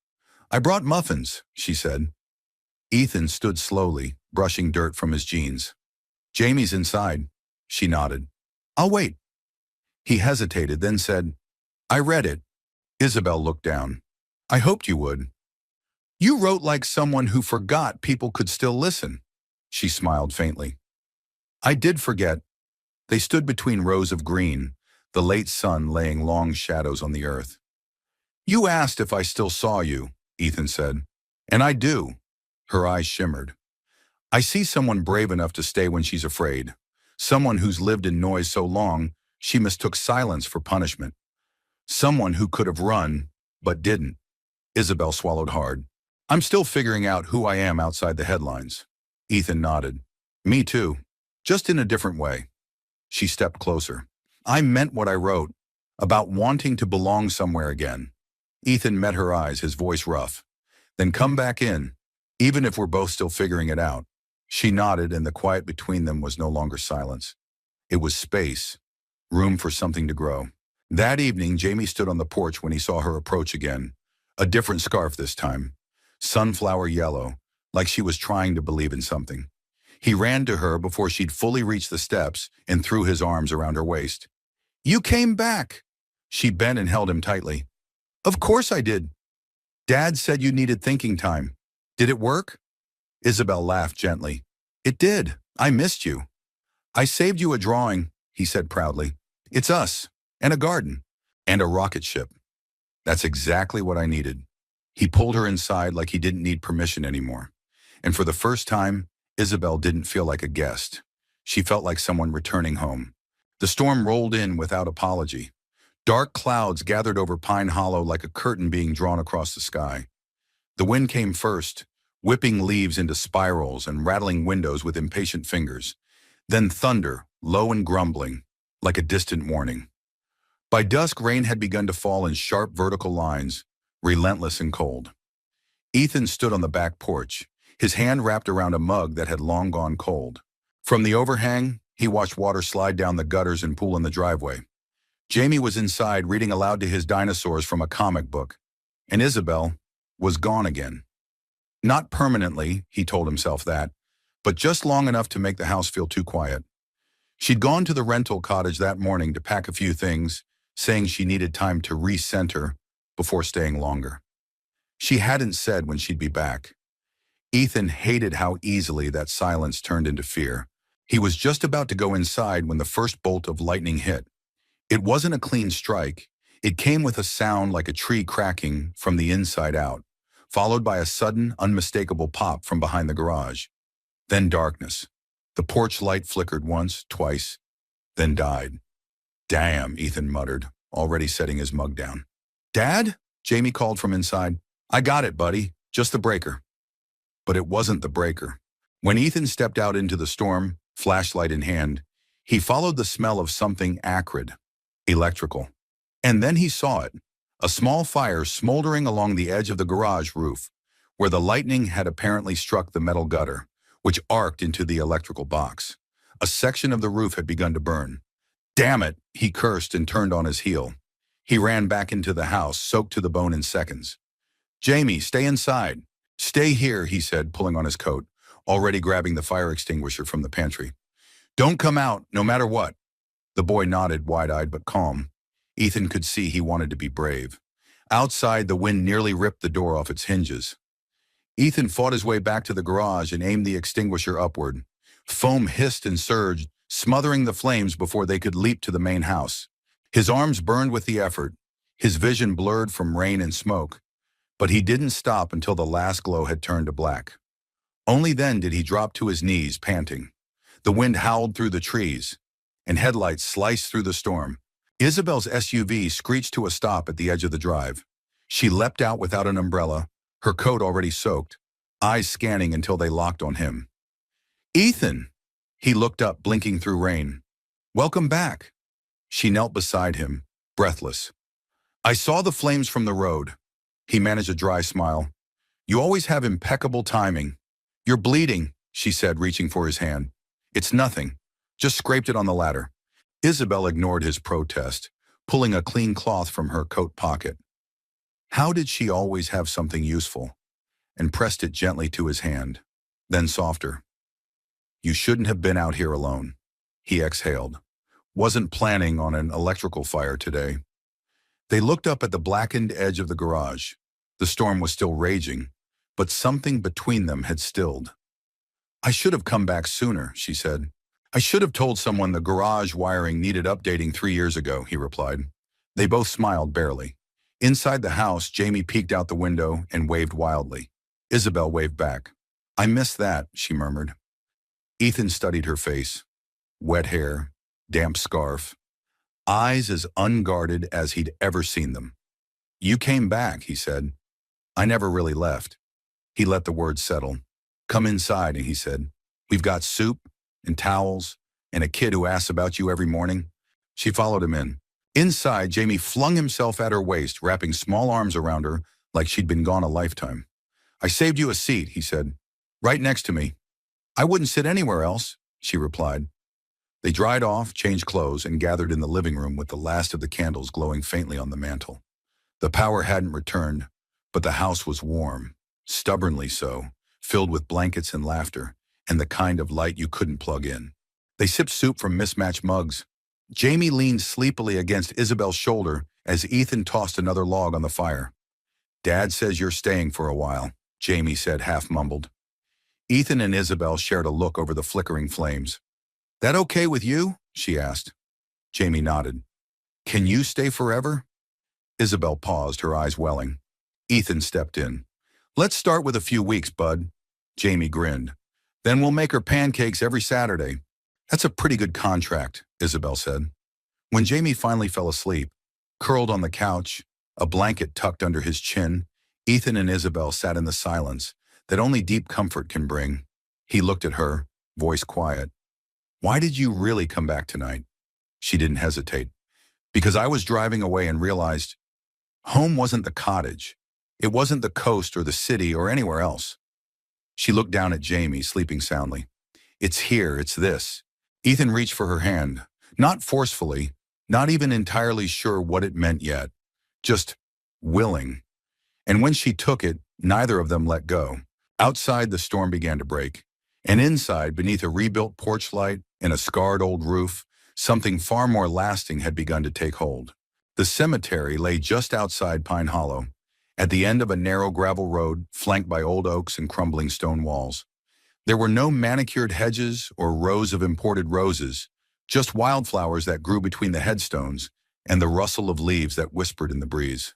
I brought muffins, she said. Ethan stood slowly, brushing dirt from his jeans. Jamie's inside, she nodded. I'll wait. He hesitated, then said, I read it. Isabel looked down. I hoped you would. You wrote like someone who forgot people could still listen. She smiled faintly. I did forget. They stood between rows of green, the late sun laying long shadows on the earth. You asked if I still saw you, Ethan said. And I do. Her eyes shimmered. I see someone brave enough to stay when she's afraid. Someone who's lived in noise so long, she mistook silence for punishment. Someone who could have run, but didn't. Isabel swallowed hard. I'm still figuring out who I am outside the headlines. Ethan nodded. Me too. Just in a different way. She stepped closer. I meant what I wrote. about wanting to belong somewhere again. Ethan met her eyes, his voice rough. Then come back in, even if we're both still figuring it out. She nodded, and the quiet between them was no longer silence. It was space, room for something to grow. That evening, Jamie stood on the porch when he saw her approach again. A different scarf this time. Sunflower yellow, like she was trying to believe in something. He ran to her before she'd fully reached the steps and threw his arms around her waist. "You came back!" She bent and held him tightly. "Of course I did. Dad said you needed thinking time. Did it work?" Isabel laughed gently. "It did. I missed you." "I saved you a drawing," he said proudly. "It's us, and a garden, and a rocket ship. That's exactly what I needed." He pulled her inside like he didn't need permission anymore. And for the first time, Isabel didn't feel like a guest. She felt like someone returning home. The storm rolled in without apology. Dark clouds gathered over Pine Hollow like a curtain being drawn across the sky. The wind came first, whipping leaves into spirals and rattling windows with impatient fingers. Then thunder, low and grumbling, like a distant warning. By dusk, rain had begun to fall in sharp vertical lines, relentless and cold. Ethan stood on the back porch, his hand wrapped around a mug that had long gone cold. From the overhang, he watched water slide down the gutters and pool in the driveway. Jamie was inside reading aloud to his dinosaurs from a comic book, and Isabel was gone again. Not permanently, he told himself that, but just long enough to make the house feel too quiet. She'd gone to the rental cottage that morning to pack a few things, saying she needed time to recenter before staying longer. She hadn't said when she'd be back. Ethan hated how easily that silence turned into fear. He was just about to go inside when the first bolt of lightning hit. It wasn't a clean strike. It came with a sound like a tree cracking from the inside out, followed by a sudden, unmistakable pop from behind the garage. Then darkness. The porch light flickered once, twice, then died. "Damn," Ethan muttered, already setting his mug down. "Dad?" Jamie called from inside. "I got it, buddy. Just the breaker." But it wasn't the breaker. When Ethan stepped out into the storm, flashlight in hand, he followed the smell of something acrid, electrical. And then he saw it, a small fire smoldering along the edge of the garage roof, where the lightning had apparently struck the metal gutter, which arced into the electrical box. A section of the roof had begun to burn. "Damn it," he cursed and turned on his heel. He ran back into the house, soaked to the bone in seconds. "Jamie, stay inside." "Stay here," he said, pulling on his coat, already grabbing the fire extinguisher from the pantry. "Don't come out, no matter what." The boy nodded, wide-eyed but calm. Ethan could see he wanted to be brave. Outside, the wind nearly ripped the door off its hinges. Ethan fought his way back to the garage and aimed the extinguisher upward. Foam hissed and surged, smothering the flames before they could leap to the main house. His arms burned with the effort, his vision blurred from rain and smoke, but he didn't stop until the last glow had turned to black. Only then did he drop to his knees, panting. The wind howled through the trees, and headlights sliced through the storm. Isabel's SUV screeched to a stop at the edge of the drive. She leapt out without an umbrella, her coat already soaked, eyes scanning until they locked on him. "Ethan!" He looked up, blinking through rain. "Welcome back." She knelt beside him, breathless. "I saw the flames from the road." He managed a dry smile. "You always have impeccable timing." "You're bleeding," she said, reaching for his hand. "It's nothing. Just scraped it on the ladder." Isabel ignored his protest, pulling a clean cloth from her coat pocket. How did she always have something useful? And pressed it gently to his hand, then softer. "You shouldn't have been out here alone." He exhaled. "Wasn't planning on an electrical fire today." They looked up at the blackened edge of the garage. The storm was still raging, but something between them had stilled. "I should have come back sooner," she said. "I should have told someone the garage wiring needed updating 3 years ago," he replied. They both smiled barely. Inside the house, Jamie peeked out the window and waved wildly. Isabel waved back. "I missed that," she murmured. Ethan studied her face. Wet hair, damp scarf, eyes as unguarded as he'd ever seen them. "You came back," he said. "I never really left." He let the words settle. "Come inside," he said. "We've got soup and towels and a kid who asks about you every morning." She followed him in. Inside, Jamie flung himself at her waist, wrapping small arms around her like she'd been gone a lifetime. "I saved you a seat," he said. "Right next to me." "I wouldn't sit anywhere else," she replied. They dried off, changed clothes, and gathered in the living room with the last of the candles glowing faintly on the mantel. The power hadn't returned, but the house was warm, stubbornly so, filled with blankets and laughter, and the kind of light you couldn't plug in. They sipped soup from mismatched mugs. Jamie leaned sleepily against Isabel's shoulder as Ethan tossed another log on the fire. "Dad says you're staying for a while," Jamie said, half-mumbled. Ethan and Isabel shared a look over the flickering flames. "That okay with you?" she asked. Jamie nodded. "Can you stay forever?" Isabel paused, her eyes welling. Ethan stepped in. "Let's start with a few weeks, bud." Jamie grinned. "Then we'll make her pancakes every Saturday." "That's a pretty good contract," Isabel said. When Jamie finally fell asleep, curled on the couch, a blanket tucked under his chin, Ethan and Isabel sat in the silence that only deep comfort can bring. He looked at her, voice quiet. "Why did you really come back tonight?" She didn't hesitate. "Because I was driving away and realized home wasn't the cottage. It wasn't the coast or the city or anywhere else." She looked down at Jamie, sleeping soundly. "It's here, it's this." Ethan reached for her hand, not forcefully, not even entirely sure what it meant yet, just willing. And when she took it, neither of them let go. Outside, the storm began to break. And inside, beneath a rebuilt porch light and a scarred old roof, something far more lasting had begun to take hold. The cemetery lay just outside Pine Hollow, at the end of a narrow gravel road flanked by old oaks and crumbling stone walls. There were no manicured hedges or rows of imported roses, just wildflowers that grew between the headstones and the rustle of leaves that whispered in the breeze.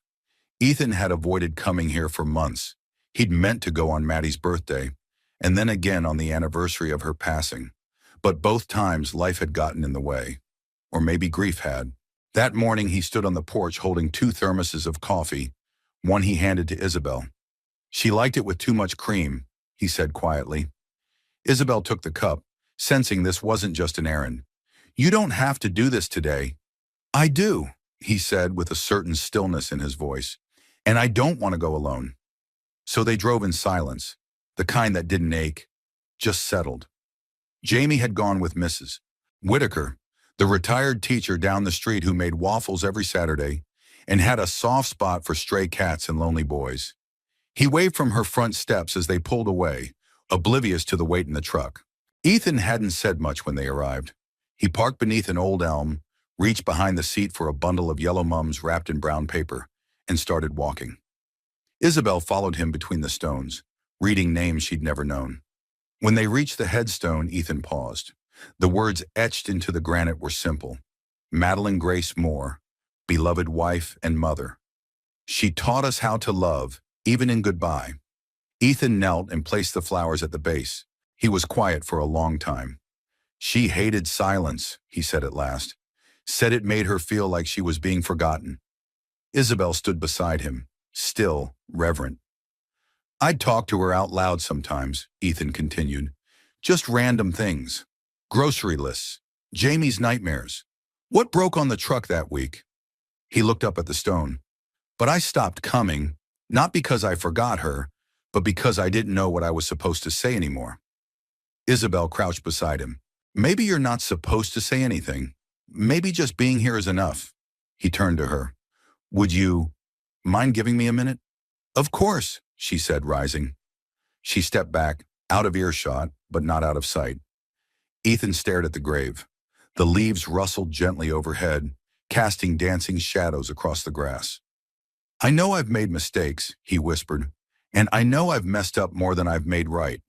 Ethan had avoided coming here for months. He'd meant to go on Maddie's birthday, and then again on the anniversary of her passing. But both times life had gotten in the way. Or maybe grief had. That morning he stood on the porch holding 2 thermoses of coffee, one he handed to Isabel. "She liked it with too much cream," he said quietly. Isabel took the cup, sensing this wasn't just an errand. "You don't have to do this today." "I do," he said with a certain stillness in his voice. "And I don't want to go alone." So they drove in silence, the kind that didn't ache, just settled. Jamie had gone with Mrs. Whitaker, the retired teacher down the street who made waffles every Saturday and had a soft spot for stray cats and lonely boys. He waved from her front steps as they pulled away, oblivious to the weight in the truck. Ethan hadn't said much when they arrived. He parked beneath an old elm, reached behind the seat for a bundle of yellow mums wrapped in brown paper, and started walking. Isabel followed him between the stones, reading names she'd never known. When they reached the headstone, Ethan paused. The words etched into the granite were simple. Madeline Grace Moore, beloved wife and mother. She taught us how to love, even in goodbye. Ethan knelt and placed the flowers at the base. He was quiet for a long time. "She hated silence," he said at last. Said it made her feel like she was being forgotten. Isabel stood beside him, still, reverent. "I'd talk to her out loud sometimes," Ethan continued. "Just random things. Grocery lists. Jamie's nightmares. What broke on the truck that week?" He looked up at the stone. "But I stopped coming, not because I forgot her, but because I didn't know what I was supposed to say anymore." Isabel crouched beside him. "Maybe you're not supposed to say anything. Maybe just being here is enough." He turned to her. "Would you mind giving me a minute?" "Of course," she said, rising. She stepped back, out of earshot, but not out of sight. Ethan stared at the grave. The leaves rustled gently overhead, casting dancing shadows across the grass. "I know I've made mistakes," he whispered, "and I know I've messed up more than I've made right.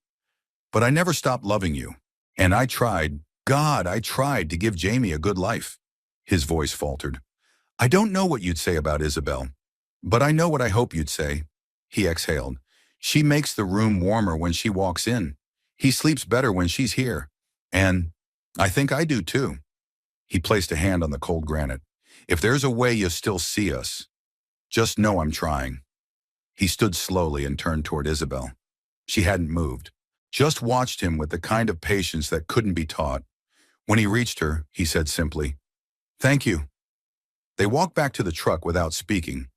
But I never stopped loving you. And I tried, God, I tried to give Jamie a good life." His voice faltered. "I don't know what you'd say about Isabel, but I know what I hope you'd say." He exhaled. "She makes the room warmer when she walks in. He sleeps better when she's here. And I think I do too." He placed a hand on the cold granite. "If there's a way you still see us, just know I'm trying." He stood slowly and turned toward Isabel. She hadn't moved, just watched him with the kind of patience that couldn't be taught. When he reached her, he said simply, "Thank you." They walked back to the truck without speaking,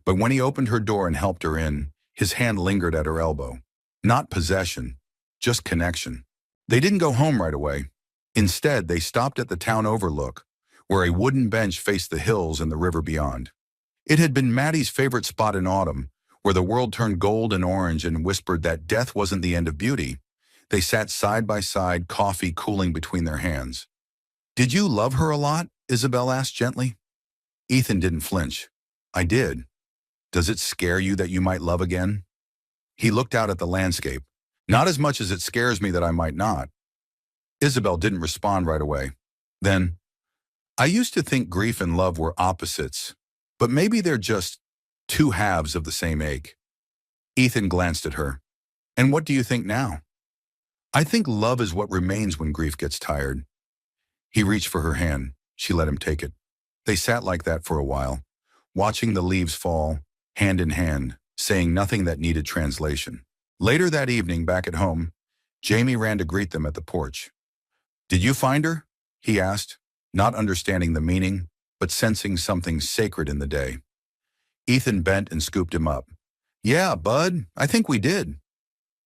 but when he opened her door and helped her in, his hand lingered at her elbow. Not possession, just connection. They didn't go home right away. Instead, they stopped at the town overlook, where a wooden bench faced the hills and the river beyond. It had been Maddie's favorite spot in autumn, where the world turned gold and orange and whispered that death wasn't the end of beauty. They sat side by side, coffee cooling between their hands. "Did you love her a lot?" Isabel asked gently. Ethan didn't flinch. "I did. Does it scare you that you might love again?" He looked out at the landscape. "Not as much as it scares me that I might not." Isabel didn't respond right away. Then, "I used to think grief and love were opposites, but maybe they're just two halves of the same ache." Ethan glanced at her. "And what do you think now?" "I think love is what remains when grief gets tired." He reached for her hand. She let him take it. They sat like that for a while, watching the leaves fall, hand in hand, saying nothing that needed translation. Later that evening, back at home, Jamie ran to greet them at the porch. "Did you find her?" he asked, not understanding the meaning, but sensing something sacred in the day. Ethan bent and scooped him up. "Yeah, bud, I think we did."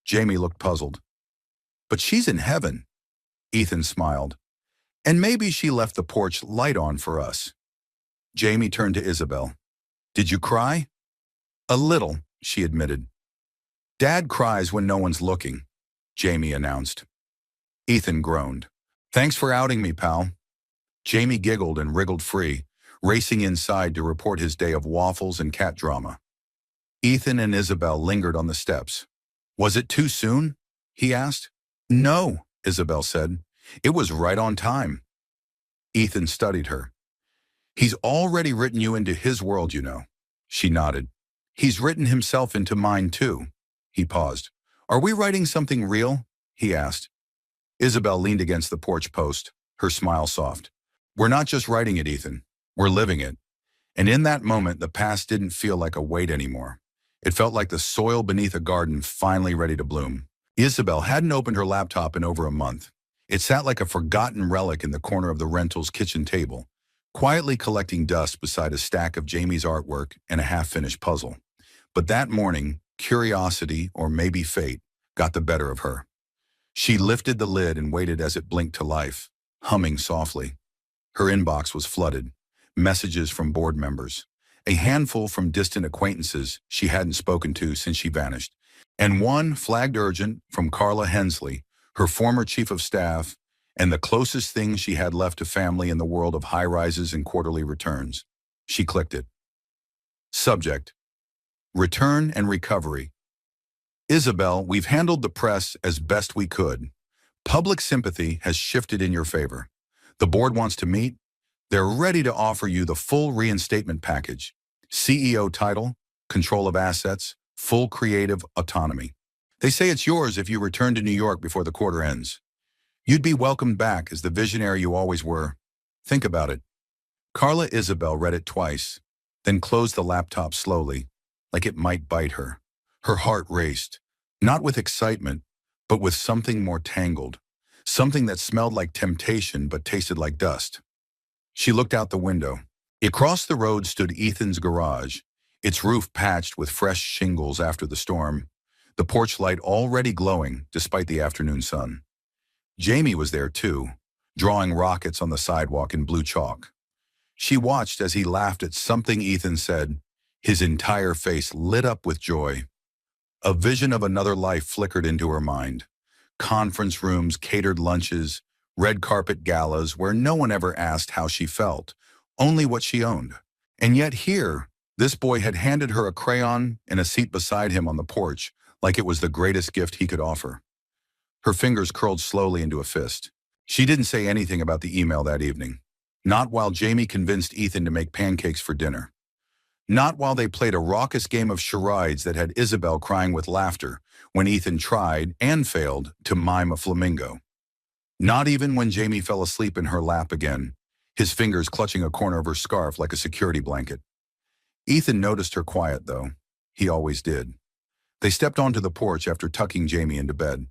Jamie looked puzzled. "But she's in heaven." Ethan smiled. "And maybe she left the porch light on for us." Jamie turned to Isabel. "Did you cry?" "A little," she admitted. "Dad cries when no one's looking," Jamie announced. Ethan groaned. "Thanks for outing me, pal." Jamie giggled and wriggled free, racing inside to report his day of waffles and cat drama. Ethan and Isabel lingered on the steps. "Was it too soon?" he asked. "No," Isabel said. "It was right on time." Ethan studied her. "He's already written you into his world, you know." She nodded. "He's written himself into mine, too." He paused. "Are we writing something real?" he asked. Isabel leaned against the porch post, her smile soft. "We're not just writing it, Ethan. We're living it." And in that moment, the past didn't feel like a weight anymore. It felt like the soil beneath a garden finally ready to bloom. Isabel hadn't opened her laptop in over a month. It sat like a forgotten relic in the corner of the rental's kitchen table, quietly collecting dust beside a stack of Jamie's artwork and a half-finished puzzle. But that morning, curiosity, or maybe fate, got the better of her. She lifted the lid and waited as it blinked to life, humming softly. Her inbox was flooded. Messages from board members, a handful from distant acquaintances she hadn't spoken to since she vanished, and one flagged urgent from Carla Hensley, her former chief of staff, and the closest thing she had left to family in the world of high-rises and quarterly returns. She clicked it. Subject: Return and Recovery. Isabel, we've handled the press as best we could. Public sympathy has shifted in your favor. The board wants to meet. They're ready to offer you the full reinstatement package. CEO title, control of assets, full creative autonomy. They say it's yours if you return to New York before the quarter ends. You'd be welcomed back as the visionary you always were. Think about it. Carla Isabel read it twice, then closed the laptop slowly, like it might bite her. Her heart raced, not with excitement, but with something more tangled, something that smelled like temptation but tasted like dust. She looked out the window. Across the road stood Ethan's garage, its roof patched with fresh shingles after the storm, the porch light already glowing despite the afternoon sun. Jamie was there too, drawing rockets on the sidewalk in blue chalk. She watched as he laughed at something Ethan said, his entire face lit up with joy. A vision of another life flickered into her mind. Conference rooms, catered lunches, red carpet galas where no one ever asked how she felt, only what she owned. And yet here, this boy had handed her a crayon and a seat beside him on the porch, like it was the greatest gift he could offer. Her fingers curled slowly into a fist. She didn't say anything about the email that evening. Not while Jamie convinced Ethan to make pancakes for dinner. Not while they played a raucous game of charades that had Isabel crying with laughter when Ethan tried, and failed, to mime a flamingo. Not even when Jamie fell asleep in her lap again, his fingers clutching a corner of her scarf like a security blanket. Ethan noticed her quiet, though. He always did. They stepped onto the porch after tucking Jamie into bed.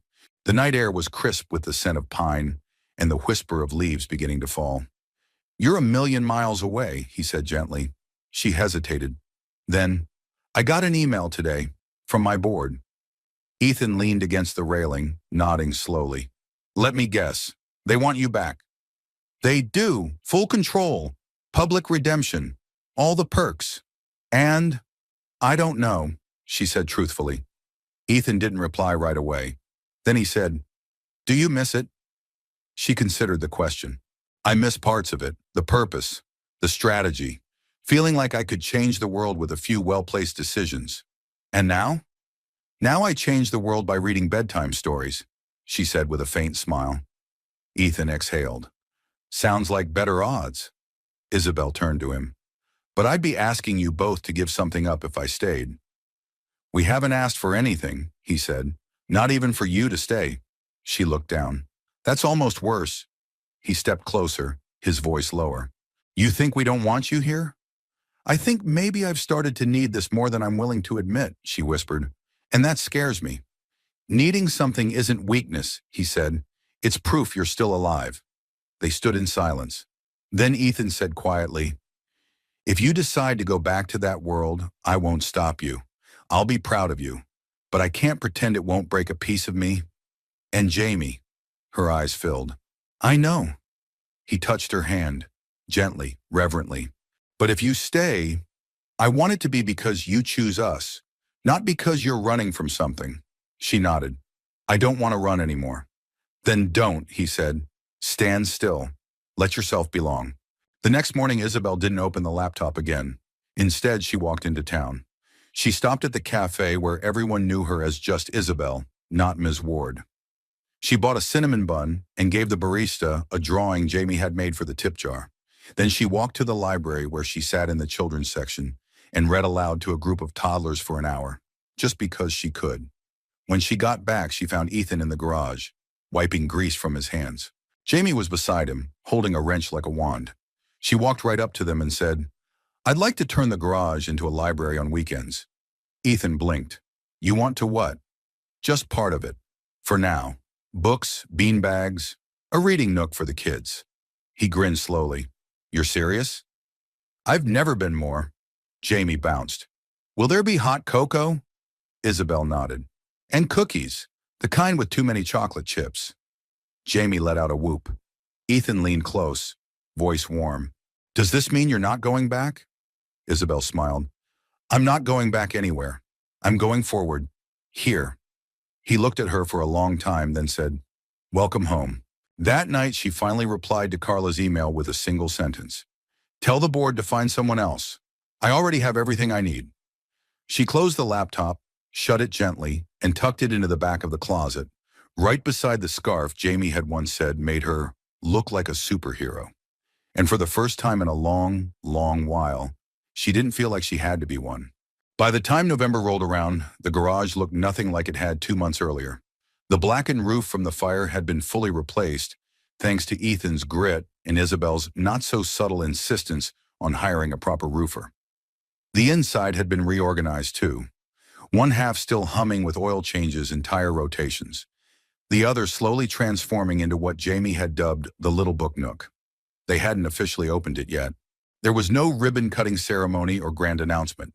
The night air was crisp with the scent of pine and the whisper of leaves beginning to fall. You're a million miles away, he said gently. She hesitated. Then, I got an email today, from my board. Ethan leaned against the railing, nodding slowly. Let me guess. They want you back. They do. Full control. Public redemption. All the perks. And, I don't know, she said truthfully. Ethan didn't reply right away. Then he said, Do you miss it? She considered the question. I miss parts of it, the purpose, the strategy, feeling like I could change the world with a few well-placed decisions. And now? Now I change the world by reading bedtime stories, she said with a faint smile. Ethan exhaled. Sounds like better odds. Isabel turned to him. But I'd be asking you both to give something up if I stayed. We haven't asked for anything, he said. Not even for you to stay. She looked down. That's almost worse. He stepped closer, his voice lower. You think we don't want you here? I think maybe I've started to need this more than I'm willing to admit, she whispered. And that scares me. Needing something isn't weakness, he said. It's proof you're still alive. They stood in silence. Then Ethan said quietly, If you decide to go back to that world, I won't stop you. I'll be proud of you. But I can't pretend it won't break a piece of me. And Jamie, her eyes filled. I know. He touched her hand, gently, reverently. But if you stay, I want it to be because you choose us, not because you're running from something. She nodded. I don't want to run anymore. Then don't, he said. Stand still. Let yourself belong. The next morning, Isabel didn't open the laptop again. Instead, she walked into town. She stopped at the cafe where everyone knew her as just Isabel, not Ms. Ward. She bought a cinnamon bun and gave the barista a drawing Jamie had made for the tip jar. Then she walked to the library where she sat in the children's section and read aloud to a group of toddlers for an hour, just because she could. When she got back, she found Ethan in the garage, wiping grease from his hands. Jamie was beside him, holding a wrench like a wand. She walked right up to them and said, I'd like to turn the garage into a library on weekends. Ethan blinked. You want to what? Just part of it. For now. Books, beanbags, a reading nook for the kids. He grinned slowly. You're serious? I've never been more. Jamie bounced. Will there be hot cocoa? Isabel nodded. And cookies, the kind with too many chocolate chips. Jamie let out a whoop. Ethan leaned close, voice warm. Does this mean you're not going back? Isabel smiled. I'm not going back anywhere. I'm going forward. Here. He looked at her for a long time, then said, Welcome home. That night, she finally replied to Carla's email with a single sentence. Tell the board to find someone else. I already have everything I need. She closed the laptop, shut it gently, and tucked it into the back of the closet, right beside the scarf Jamie had once said made her look like a superhero. And for the first time in a long, long while, she didn't feel like she had to be one. By the time November rolled around, the garage looked nothing like it had 2 months earlier. The blackened roof from the fire had been fully replaced, thanks to Ethan's grit and Isabel's not-so-subtle insistence on hiring a proper roofer. The inside had been reorganized too, one half still humming with oil changes and tire rotations, the other slowly transforming into what Jamie had dubbed the Little Book Nook. They hadn't officially opened it yet. There was no ribbon-cutting ceremony or grand announcement.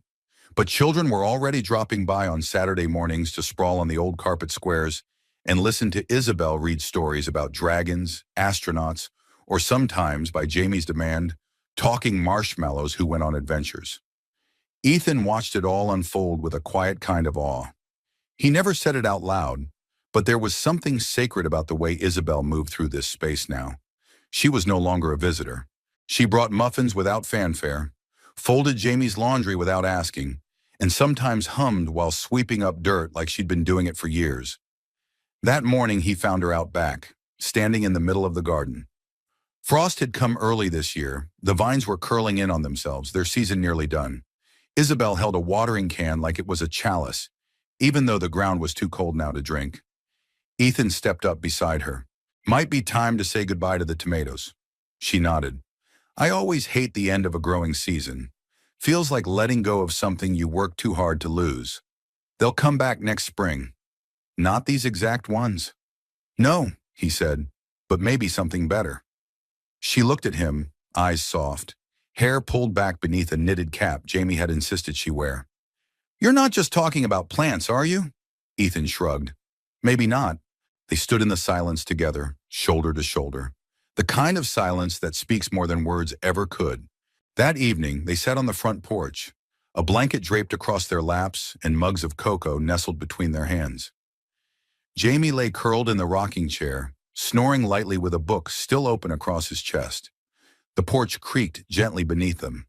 But children were already dropping by on Saturday mornings to sprawl on the old carpet squares and listen to Isabel read stories about dragons, astronauts, or sometimes, by Jamie's demand, talking marshmallows who went on adventures. Ethan watched it all unfold with a quiet kind of awe. He never said it out loud, but there was something sacred about the way Isabel moved through this space now. She was no longer a visitor. She brought muffins without fanfare, folded Jamie's laundry without asking, and sometimes hummed while sweeping up dirt like she'd been doing it for years. That morning he found her out back, standing in the middle of the garden. Frost had come early this year. The vines were curling in on themselves, their season nearly done. Isabel held a watering can like it was a chalice, even though the ground was too cold now to drink. Ethan stepped up beside her. Might be time to say goodbye to the tomatoes. She nodded. I always hate the end of a growing season. Feels like letting go of something you worked too hard to lose. They'll come back next spring. Not these exact ones. No, he said, but maybe something better. She looked at him, eyes soft, hair pulled back beneath a knitted cap Jamie had insisted she wear. "You're not just talking about plants, are you?" Ethan shrugged. "Maybe not." They stood in the silence together, shoulder to shoulder. The kind of silence that speaks more than words ever could. That evening, they sat on the front porch, a blanket draped across their laps and mugs of cocoa nestled between their hands. Jamie lay curled in the rocking chair, snoring lightly with a book still open across his chest. The porch creaked gently beneath them.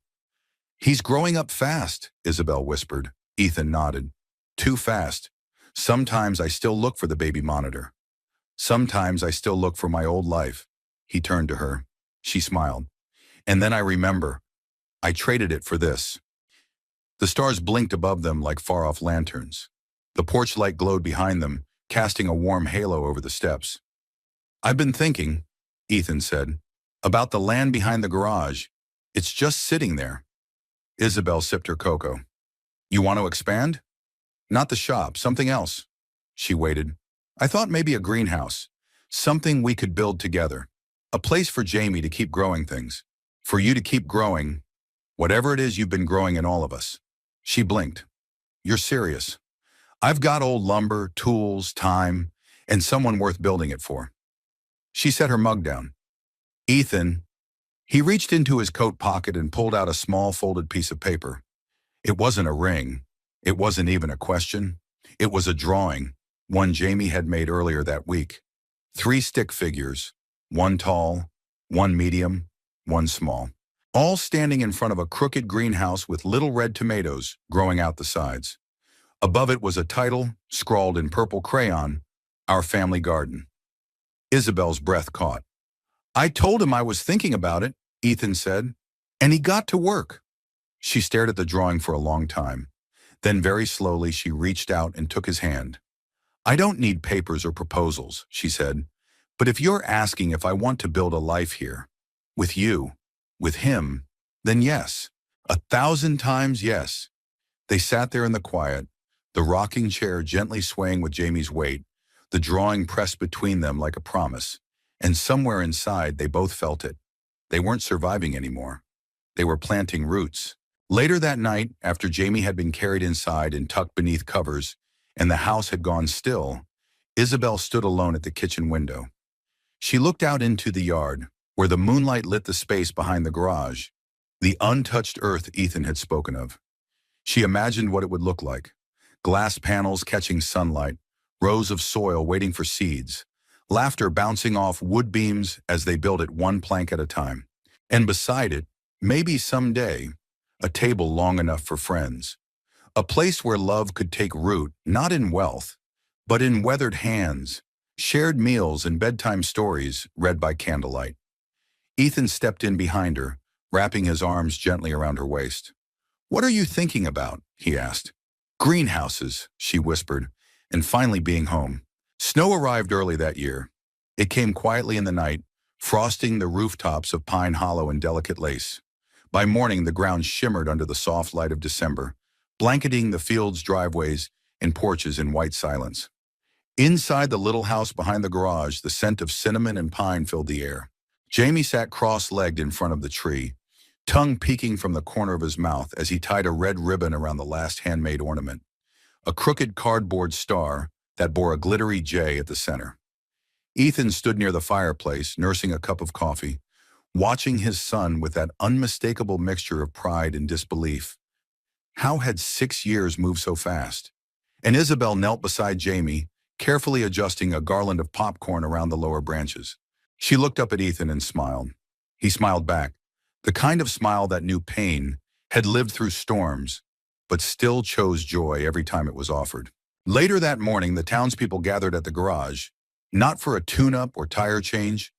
"He's growing up fast," Isabel whispered. Ethan nodded. "Too fast. Sometimes I still look for the baby monitor. Sometimes I still look for my old life." He turned to her. She smiled. "And then I remember. I traded it for this." The stars blinked above them like far-off lanterns. The porch light glowed behind them, casting a warm halo over the steps. "I've been thinking," Ethan said, "about the land behind the garage. It's just sitting there." Isabel sipped her cocoa. "You want to expand?" "Not the shop, something else." She waited. "I thought maybe a greenhouse. Something we could build together. A place for Jamie to keep growing things. For you to keep growing, whatever it is you've been growing in all of us." She blinked. "You're serious?" "I've got old lumber, tools, time, and someone worth building it for." She set her mug down. "Ethan." He reached into his coat pocket and pulled out a small folded piece of paper. It wasn't a ring. It wasn't even a question. It was a drawing, one Jamie had made earlier that week. 3 stick figures, one tall, one medium, one small, all standing in front of a crooked greenhouse with little red tomatoes growing out the sides. Above it was a title, scrawled in purple crayon, "Our Family Garden." Isabel's breath caught. "I told him I was thinking about it," Ethan said, "and he got to work." She stared at the drawing for a long time. Then very slowly she reached out and took his hand. "I don't need papers or proposals," she said, "but if you're asking if I want to build a life here, with you, with him, then yes, 1,000 times yes." They sat there in the quiet, the rocking chair gently swaying with Jamie's weight, the drawing pressed between them like a promise, and somewhere inside they both felt it. They weren't surviving anymore. They were planting roots. Later that night, after Jamie had been carried inside and tucked beneath covers, and the house had gone still, Isabel stood alone at the kitchen window. She looked out into the yard, where the moonlight lit the space behind the garage, the untouched earth Ethan had spoken of. She imagined what it would look like. Glass panels catching sunlight, rows of soil waiting for seeds, laughter bouncing off wood beams as they built it one plank at a time. And beside it, maybe someday, a table long enough for friends. A place where love could take root, not in wealth, but in weathered hands, shared meals and bedtime stories read by candlelight. Ethan stepped in behind her, wrapping his arms gently around her waist. "What are you thinking about?" he asked. "Greenhouses," she whispered, and finally being home. Snow arrived early that year. It came quietly in the night, frosting the rooftops of Pine Hollow in delicate lace. By morning, the ground shimmered under the soft light of December, blanketing the field's driveways and porches in white silence. Inside the little house behind the garage, the scent of cinnamon and pine filled the air. Jamie sat cross-legged in front of the tree, tongue peeking from the corner of his mouth as he tied a red ribbon around the last handmade ornament, a crooked cardboard star that bore a glittery J at the center. Ethan stood near the fireplace, nursing a cup of coffee, watching his son with that unmistakable mixture of pride and disbelief. How had 6 years moved so fast? And Isabel knelt beside Jamie, carefully adjusting a garland of popcorn around the lower branches. She looked up at Ethan and smiled. He smiled back, the kind of smile that knew pain, had lived through storms, but still chose joy every time it was offered. Later that morning, the townspeople gathered at the garage, not for a tune-up or tire change,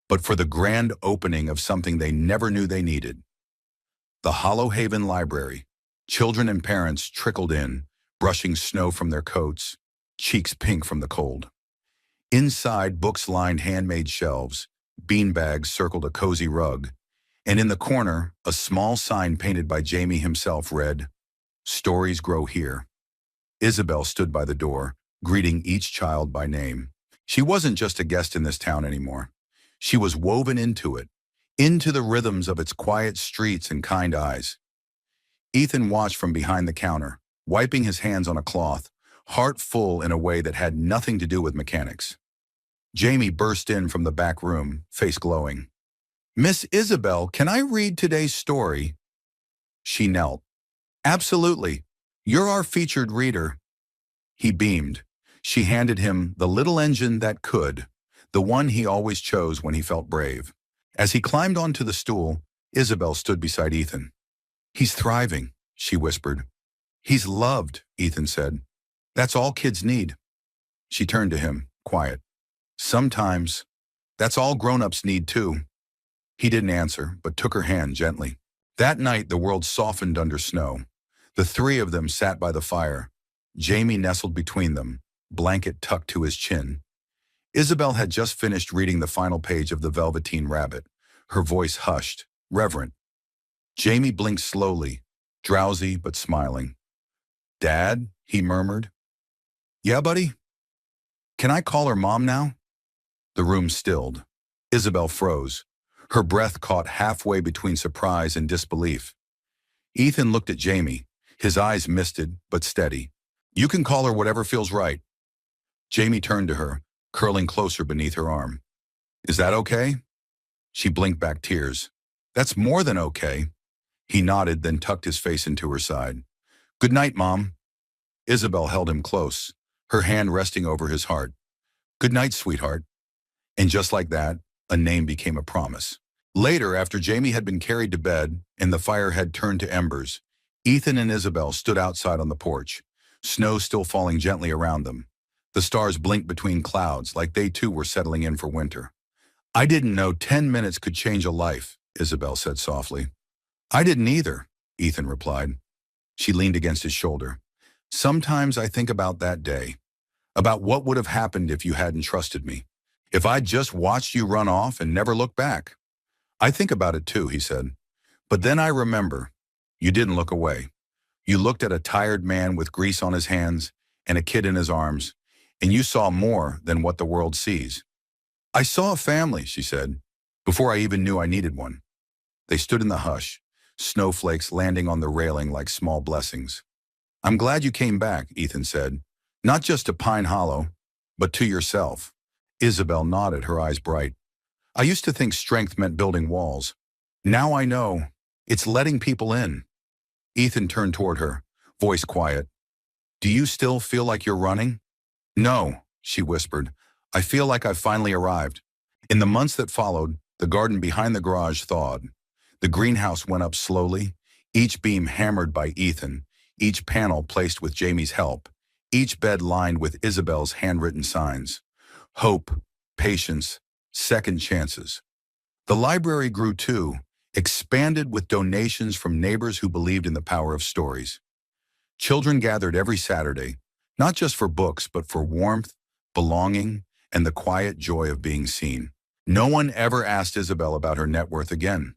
but for the grand opening of something they never knew they needed. The Hollow Haven Library. Children and parents trickled in, brushing snow from their coats, cheeks pink from the cold. Inside, books lined handmade shelves, beanbags circled a cozy rug, and in the corner, a small sign painted by Jamie himself read, "Stories grow here." Isabel stood by the door, greeting each child by name. She wasn't just a guest in this town anymore. She was woven into it, into the rhythms of its quiet streets and kind eyes. Ethan watched from behind the counter, wiping his hands on a cloth, heart full in a way that had nothing to do with mechanics. Jamie burst in from the back room, face glowing. "Miss Isabel, can I read today's story?" She knelt. "Absolutely. You're our featured reader." He beamed. She handed him The Little Engine That Could, the one he always chose when he felt brave. As he climbed onto the stool, Isabel stood beside Ethan. "He's thriving," she whispered. "He's loved," Ethan said. "That's all kids need." She turned to him, quiet. "Sometimes, that's all grown-ups need too." He didn't answer, but took her hand gently. That night, the world softened under snow. The three of them sat by the fire. Jamie nestled between them, blanket tucked to his chin. Isabel had just finished reading the final page of The Velveteen Rabbit, her voice hushed, reverent. Jamie blinked slowly, drowsy but smiling. "Dad?" he murmured. "Yeah, buddy? Can I call her Mom now?" The room stilled. Isabel froze. Her breath caught halfway between surprise and disbelief. Ethan looked at Jamie, his eyes misted but steady. "You can call her whatever feels right." Jamie turned to her, curling closer beneath her arm. "Is that okay?" She blinked back tears. "That's more than okay." He nodded, then tucked his face into her side. "Good night, Mom." Isabel held him close, her hand resting over his heart. "Good night, sweetheart." And just like that, a name became a promise. Later, after Jamie had been carried to bed and the fire had turned to embers, Ethan and Isabel stood outside on the porch, snow still falling gently around them. The stars blinked between clouds like they too were settling in for winter. "I didn't know 10 minutes could change a life," Isabel said softly. "I didn't either," Ethan replied. She leaned against his shoulder. "Sometimes I think about that day, about what would have happened if you hadn't trusted me, if I'd just watched you run off and never looked back." "I think about it too," he said. "But then I remember, you didn't look away. You looked at a tired man with grease on his hands and a kid in his arms, and you saw more than what the world sees." "I saw a family," she said, "before I even knew I needed one." They stood in the hush, snowflakes landing on the railing like small blessings. "I'm glad you came back," Ethan said. "Not just to Pine Hollow, but to yourself." Isabel nodded, her eyes bright. "I used to think strength meant building walls. Now I know it's letting people in." Ethan turned toward her, voice quiet. "Do you still feel like you're running?" "No," she whispered. "I feel like I've finally arrived." In the months that followed, the garden behind the garage thawed. The greenhouse went up slowly, each beam hammered by Ethan, each panel placed with Jamie's help, each bed lined with Isabel's handwritten signs. Hope, patience, second chances. The library grew too, expanded with donations from neighbors who believed in the power of stories. Children gathered every Saturday, not just for books, but for warmth, belonging, and the quiet joy of being seen. No one ever asked Isabel about her net worth again.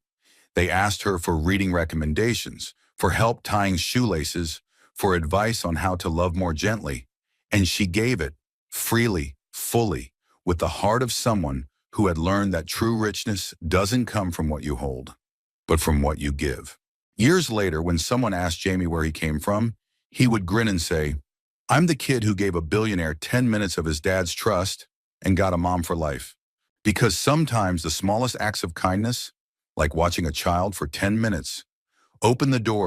They asked her for reading recommendations, for help tying shoelaces, for advice on how to love more gently. And she gave it, freely, fully, with the heart of someone who had learned that true richness doesn't come from what you hold, but from what you give. Years later, when someone asked Jamie where he came from, he would grin and say, "I'm the kid who gave a billionaire 10 minutes of his dad's trust and got a mom for life." Because sometimes the smallest acts of kindness, like watching a child for 10 minutes, open the door